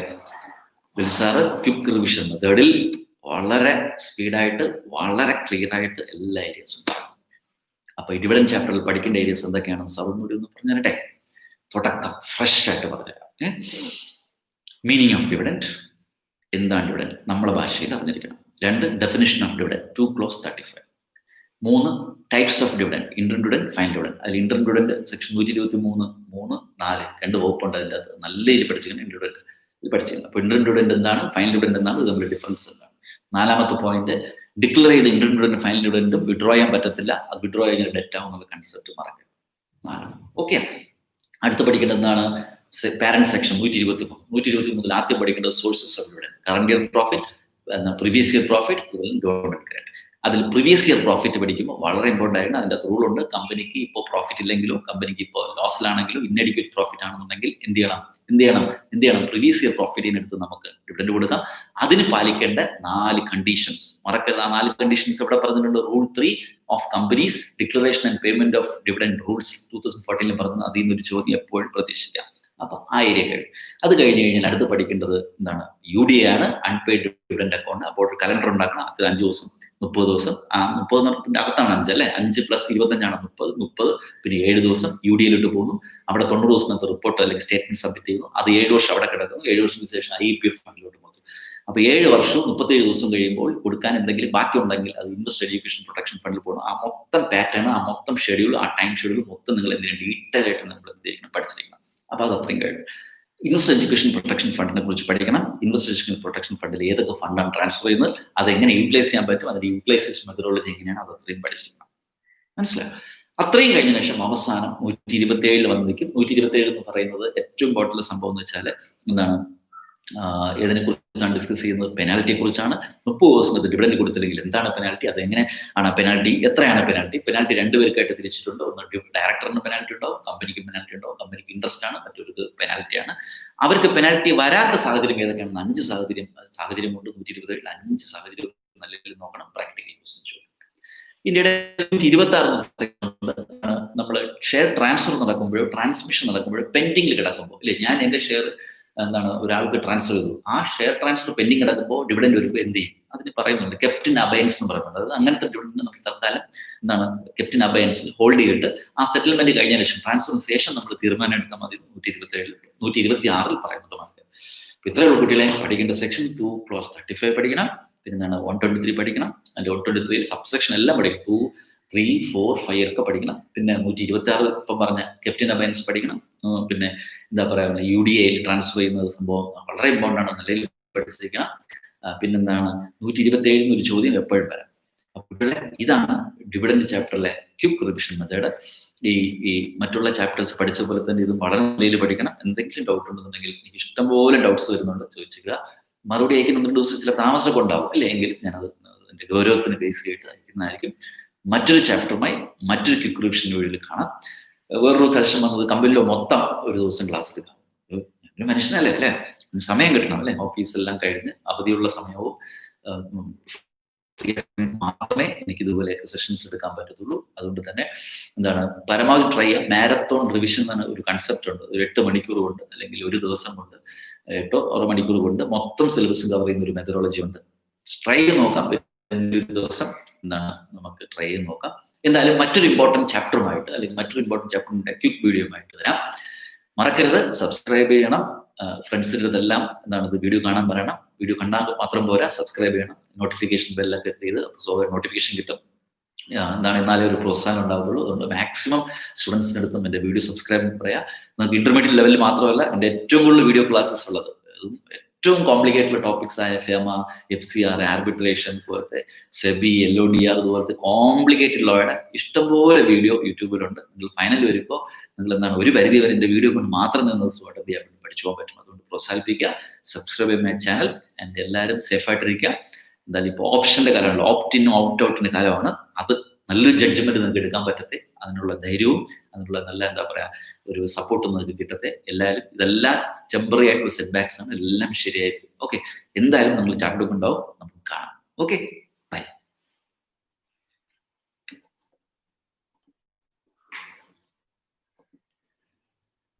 സാറ് ക്വിക്ക് റിവിഷൻ മെത്തേഡിൽ വളരെ സ്പീഡായിട്ട് വളരെ ക്ലിയർ ആയിട്ട് എല്ലാ ഏരിയസും പറഞ്ഞു. അപ്പൊ ഈ ഡിവിഡൻഡ് ചാപ്റ്ററിൽ പഠിക്കേണ്ട ഏരിയസ് എന്തൊക്കെയാണ് സാർ ഒന്നുകൂടി ഒന്ന് പറഞ്ഞു തരട്ടെ. തുടക്കം ഫ്രഷ് ആയിട്ട് പറഞ്ഞുതരാം. മീനിങ് ഓഫ് ഡിവിഡൻഡ്, എന്താണ് ഡിവിഡൻഡ് നമ്മളെ ഭാഷയിൽ അറിഞ്ഞിരിക്കണം. 2, definition of dividend 2 clause 35. 3, types of dividend, Inter dividend, final dividend. അതിൽ ഇന്റർ ഡിവിഡൻഡ് സെക്ഷൻ 123 3 4 2 വകുപ്പുണ്ട് അതിൻ്റെ അകത്ത്. നല്ല രീതിയിൽ പഠിച്ചിരിക്കണം. ഇന്റർ ഡിവിഡൻഡ് ഇത് പഠിച്ചിരിക്കണം. അപ്പോൾ ഇന്റർ ഡിവിഡൻഡ് എന്താണ്, ഫൈനൽ ഡിവിഡൻഡ് എന്താണ്, ഇത് തമ്മിൽ ഡിഫറൻസ് എന്താണ്. 4ാമത്തെ പോയിന്റ്, ഡിക്ലെയർ ചെയ്ത് Inter dividend final dividend withdraw ചെയ്യാൻ പറ്റത്തില്ല. അത് വിഡ്രോ കഴിഞ്ഞാൽ ഡെറ്റ് ആവും എന്നുള്ള കൺസെപ്റ്റ് മറക്കരുത്. 4. ഓക്കെ. അടുത്ത് പഠിക്കേണ്ടത് എന്താണ്, പാരന്റ് സെക്ഷൻ 123 ആദ്യം പഠിക്കേണ്ടത് sources of dividend, current year profit, previous year profit, government grant. അതിൽ പ്രീവിയസ് ഇയർ പ്രോഫിറ്റ് പഠിക്കുമ്പോൾ വളരെ ഇമ്പോർട്ടൻ്റ് ആയിരുന്നു. അതിൻ്റെ റൂൾ ഉണ്ട്. കമ്പനിക്ക് ഇപ്പോൾ പ്രോഫിറ്റ് ഇല്ലെങ്കിലോ കമ്പനിക്ക് ഇപ്പോൾ ലോസിലാണെങ്കിലും ഇന്നഡിക്വേറ്റ് പ്രോഫിറ്റ് ആണെന്നുണ്ടെങ്കിൽ എന്ത് ചെയ്യണം പ്രീവിയസ് ഇയർ പ്രോഫിറ്റിനെടുത്ത് നമുക്ക് ഡിവിഡൻഡ് കൊടുക്കാം. അതിന് പാലിക്കേണ്ട 4 കണ്ടീഷൻസ് മറക്കരുത്. ആ 4 കണ്ടീഷൻസ് ഇവിടെ പറഞ്ഞിട്ടുണ്ട്. Rule 3 of companies declaration and payment of dividend rules 2014 പറഞ്ഞത്. അതിൽ നിന്നൊരു ചോദ്യം എപ്പോഴും പ്രതീക്ഷിക്കാം. അപ്പൊ ആ ഏരിയ കഴിഞ്ഞു. അത് കഴിഞ്ഞ് കഴിഞ്ഞാൽ അടുത്ത് പഠിക്കേണ്ടത് എന്താണ്, UDA ആണ്, അൺപെയ്ഡ് ഡിവിഡൻഡ് അക്കൗണ്ട്. അപ്പോൾ ഒരു കലണ്ടർ ഉണ്ടാക്കണം. അത് 5 ദിവസം 30 ദിവസം. ആ 30 അകത്താണ് 5 അല്ലേ, 5 + 25 30, പിന്നെ 7 ദിവസം UDAയിലോട്ട് പോകുന്നു. അവിടെ 90 ദിവസത്തിനകത്ത് റിപ്പോർട്ട് അല്ലെങ്കിൽ സ്റ്റേറ്റ്മെന്റ് സബ്മിറ്റ് ചെയ്യുന്നു. അത് 7 വർഷം അവിടെ കിടക്കുന്നു. 7 വർഷത്തിന് ശേഷം IPF ഫണ്ടിലോട്ട് പോകുന്നു. അപ്പൊ 7 വർഷവും 37 ദിവസം കഴിയുമ്പോൾ കൊടുക്കാൻ എന്തെങ്കിലും ബാക്കി ഉണ്ടെങ്കിൽ അത് ഇൻവെസ്റ്റ് എഡ്യൂക്കേഷൻ പ്രൊട്ടക്ഷൻ ഫണ്ടിൽ പോകണം. ആ മൊത്തം പാറ്റേൺ, ആ മൊത്തം ഷെഡ്യൂൾ, ആ ടൈം ഷെഡ്യൂൾ മൊത്തം നിങ്ങൾ എന്തിനും ഡീറ്റെയിൽ ആയിട്ട് നമ്മൾ എന്തിരിക്കണം പഠിച്ചിരിക്കണം. അപ്പൊ അത് അത്രയും കഴിഞ്ഞു. ഇൻവെസ്റ്റ് എഡ്യൂക്കേഷൻ പ്രൊട്ടക്ഷൻ ഫണ്ടിനെ കുറിച്ച് പഠിക്കണം. ഇൻവെസ്റ്റ് എഡ്യൂക്കേഷൻ പ്രൊട്ടക്ഷൻ ഫണ്ടിൽ ഏതൊക്കെ ഫണ്ടാണ് ട്രാൻസ്ഫർ ചെയ്യുന്നത്, അത് എങ്ങനെ യൂട്ടിലൈസ് ചെയ്യാൻ പറ്റും, അതിന്റെ യൂട്ടിലൈസേഷൻ മെത്തഡോളജി എങ്ങനെയാണ്, അത് അത്രയും പഠിച്ചിരിക്കണം. മനസ്സിലായോ? അത്രയും കഴിഞ്ഞ ശേഷം അവസാനം 127 വന്ന് നിൽക്കും. 127 എന്ന് പറയുന്നത് ഏറ്റവും ഇമ്പോർട്ടൻ്റ് സംഭവം എന്ന് വെച്ചാൽ എന്താണ്, ഏതിനെ കുറിച്ചാണ് ഡിസ്കസ് ചെയ്യുന്നത്, പെനാൽറ്റിയെ കുറിച്ചാണ്. 30 ദിവസം ഡിവിഡൻഡ് കൊടുത്തില്ലെങ്കിൽ എന്താണ് പെനാൽറ്റി, അത് എങ്ങനെ ആണ് പെനാൽറ്റി, എത്രയാണ് പെനാൽറ്റി. പെനാൽറ്റി 2 പേർക്കായിട്ട് തിരിച്ചിട്ടുണ്ട്. ഒന്ന് ഡയറക്ടറിന് പെനാൽറ്റി ഉണ്ടാവും, കമ്പനിക്ക് പെനാൽറ്റി ഉണ്ടാവും. കമ്പനിക്ക് ഇൻട്രസ്റ്റ് ആണ്, മറ്റൊരു പെനാൽറ്റിയാണ്. അവർക്ക് പെനാൽറ്റി വരാത്ത സാഹചര്യം ഏതൊക്കെയാണെന്ന് 5 സാഹചര്യമുണ്ട്. 127 5 സാഹചര്യം നല്ല രീതിയിൽ നോക്കണം. Practical questions. ഇന്ത്യയുടെ 126 നമ്മൾ ഷെയർ ട്രാൻസ്ഫർ നടക്കുമ്പോഴോ ട്രാൻസ്മിഷൻ നടക്കുമ്പോഴോ പെൻഡിങ്ങിൽ കിടക്കുമ്പോൾ ഇല്ലേ, ഞാൻ എൻ്റെ ഷെയർ എന്താണ് ഒരാൾക്ക് ട്രാൻസ്ഫർ ചെയ്തു, ആ ഷെയർ ട്രാൻസ്ഫർ പെൻഡിങ് കിടക്കുമ്പോൾ ഡിവിഡൻഡ് വരുമ്പോൾ എന്ത് ചെയ്യും, അതിന് പറയുന്നുണ്ട് കെപ്റ്റ് ഇൻ അബയൻസ് എന്ന് പറയുന്നത്. അത് അങ്ങനത്തെ ഡിവിഡൻഡ് നമുക്ക് തൽക്കാലം എന്താണ് കെപ്റ്റ് ഇൻ അബയൻസ് ഹോൾഡ് ചെയ്തിട്ട് ആ സെറ്റിൽമെന്റ് കഴിഞ്ഞ ശേഷം ട്രാൻസ്ഫറിന് ശേഷം നമ്മൾ തീരുമാനം എടുത്താൽ മതി. 126 പറയുന്നുണ്ട് നമുക്ക്. ഇത്രയുള്ള കുട്ടികളെ പഠിക്കേണ്ട സെക്ഷൻ 2 clause 35 പഠിക്കണം. പിന്നെ എന്താണ് 123 പഠിക്കണം. അതിന്റെ 123 സബ്സെക്ഷൻ എല്ലാം പഠിക്കണം. 2, 3, 4, 5 ഒക്കെ പഠിക്കണം. പിന്നെ 126 ഇപ്പം പറഞ്ഞ കെപ്റ്റൻ അബയൻസ് പഠിക്കണം. പിന്നെ എന്താ പറയുക, UDA ട്രാൻസ്ഫർ ചെയ്യുന്നത് സംഭവം വളരെ ഇമ്പോർട്ടൻ്റ് ആണ്, നിലയിൽ പഠിച്ചിരിക്കണം. പിന്നെന്താണ് 127 ഒരു ചോദ്യം എപ്പോഴും വരാം. കുട്ടികളെ ഇതാണ് ഡിവിഡൻഡ് ചാപ്റ്ററിലെ ക്വിക്ക് റിവിഷൻ മെത്തേഡ്. ഈ മറ്റുള്ള ചാപ്റ്റേഴ്സ് പഠിച്ച പോലെ തന്നെ ഇതും വളരെ നിലയിൽ പഠിക്കണം. എന്തെങ്കിലും ഡൗട്ട് ഉണ്ടെന്നുണ്ടെങ്കിൽ എനിക്ക് ഇഷ്ടംപോലെ ഡൗട്ട്സ് വരുന്നുണ്ട്, ചോദിക്കുക. മറുപടി അയക്കുന്ന 1-2 ദിവസം ചില താമസമൊക്കെ ഉണ്ടാവും അല്ലേ, എങ്കിൽ ഞാനത് എൻ്റെ ഗൗരവത്തിന് ബേസ് ചെയ്തിട്ട് അയക്കുന്നതായിരിക്കും. മറ്റൊരു ചാപ്റ്ററുമായി മറ്റൊരു ക്വിക്ക് റിവിഷൻ വീഡിയോയിൽ കാണാം. വേറൊരു സജഷൻ വന്നത് കമ്പനിയിലോ മൊത്തം ഒരു ദിവസം ക്ലാസ് എടുക്കാം. ഒരു മനുഷ്യനല്ലേ അല്ലേ, സമയം കിട്ടണം അല്ലേ, ഓഫീസെല്ലാം കഴിഞ്ഞ് അവധിയുള്ള സമയവും മാത്രമേ എനിക്ക് ഇതുപോലെയൊക്കെ സെഷൻസ് എടുക്കാൻ പറ്റത്തുള്ളൂ. അതുകൊണ്ട് തന്നെ എന്താണ് പരമാവധി ട്രൈ ചെയ്യാം. മാരത്തോൺ റിവിഷൻ എന്ന ഒരു കൺസെപ്റ്റ് ഉണ്ട്. ഒരു 8 മണിക്കൂർ കൊണ്ട് അല്ലെങ്കിൽ ഒരു ദിവസം കൊണ്ട് 8-6 മണിക്കൂർ കൊണ്ട് മൊത്തം സിലബസ് കവർ ചെയ്യുന്ന ഒരു മെത്തഡോളജി ഉണ്ട്. ട്രൈ ചെയ്ത് നോക്കാം. ഒരു ദിവസം എന്താണ് നമുക്ക് ട്രൈ ചെയ്ത് നോക്കാം. എന്തായാലും മറ്റൊരു ഇമ്പോർട്ടൻറ്റ് ചാപ്റ്ററുമായിട്ട് അല്ലെങ്കിൽ മറ്റൊരു ഇമ്പോർട്ടൻറ്റ് ചാപ്റ്ററിന്റെ ക്വിക്ക് വീഡിയോയുമായിട്ട് വരാം. മറക്കരുത്, സബ്സ്ക്രൈബ് ചെയ്യണം, ഫ്രണ്ട്സിൻ്റെ അടുത്തെല്ലാം എന്താണ് ഇത് വീഡിയോ കാണാൻ പറയണം. വീഡിയോ കണ്ടാൽ മാത്രം പോരാ, സബ്സ്ക്രൈബ് ചെയ്യണം, നോട്ടിഫിക്കേഷൻ ബെല്ലൊക്കെ ചെയ്ത് നോട്ടിഫിക്കേഷൻ കിട്ടും. എന്താണ് എന്നാലേ ഒരു പ്രോത്സാഹനം ഉണ്ടാകത്തുള്ളൂ. അതുകൊണ്ട് മാക്സിമം സ്റ്റുഡൻസിൻ്റെ അടുത്തും എൻ്റെ വീഡിയോ സബ്സ്ക്രൈബ് പറയാം. നമുക്ക് ഇന്റർമീഡിയറ്റ് ലെവലിൽ മാത്രമല്ല എൻ്റെ ഏറ്റവും കൂടുതൽ വീഡിയോ ക്ലാസ്സസ് ഉള്ളത് ഏറ്റവും കോംപ്ലിക്കേറ്റഡ് ടോപ്പിക്സ് ആയ ഫെമ, FCR, ആർബിട്രേഷൻ പോലത്തെ സെബി, LODR അതുപോലത്തെ കോംപ്ലിക്കേറ്റഡ് ലോയുടെ ഇഷ്ടംപോലെ വീഡിയോ യൂട്യൂബിലുണ്ട്. നിങ്ങൾ ഫൈനൽ വരുമ്പോൾ നിങ്ങൾ എന്താണ് ഒരു പരിധി വരെ എൻ്റെ വീഡിയോ കൊണ്ട് മാത്രം നിങ്ങൾ സ്വാഗതം പഠിച്ചു പോകാൻ പറ്റും. അതുകൊണ്ട് പ്രോത്സാഹിപ്പിക്കുക, സബ്സ്ക്രൈബ് ചെയ്യുന്ന ചാനൽ. ആൻഡ് എല്ലാവരും സേഫായിട്ടിരിക്കുക. എന്തായാലും ഇപ്പോൾ ഓപ്ഷന്റെ കാലമാണ്, ഓപ്റ്റിനും ഔട്ട് ഔട്ടിന്റെ കാലമാണ്. അത് നല്ലൊരു ജഡ്ജ്മെന്റ് നിങ്ങൾക്ക് എടുക്കാൻ പറ്റത്തെ, അതിനുള്ള ധൈര്യവും അതിനുള്ള നല്ല എന്താ പറയാ ഒരു സപ്പോർട്ടും നിങ്ങൾക്ക് കിട്ടത്തെ. എല്ലാവരും ഇതെല്ലാം ടെമ്പററി ആയിട്ടുള്ള സെറ്റ് ബാക്സ് ആണ്, എല്ലാം ശരിയായിരിക്കും. ഓക്കെ, എന്തായാലും നിങ്ങൾ ചാർട്ട് ഉണ്ടാവും, നമുക്ക് കാണാം. ഓക്കെ.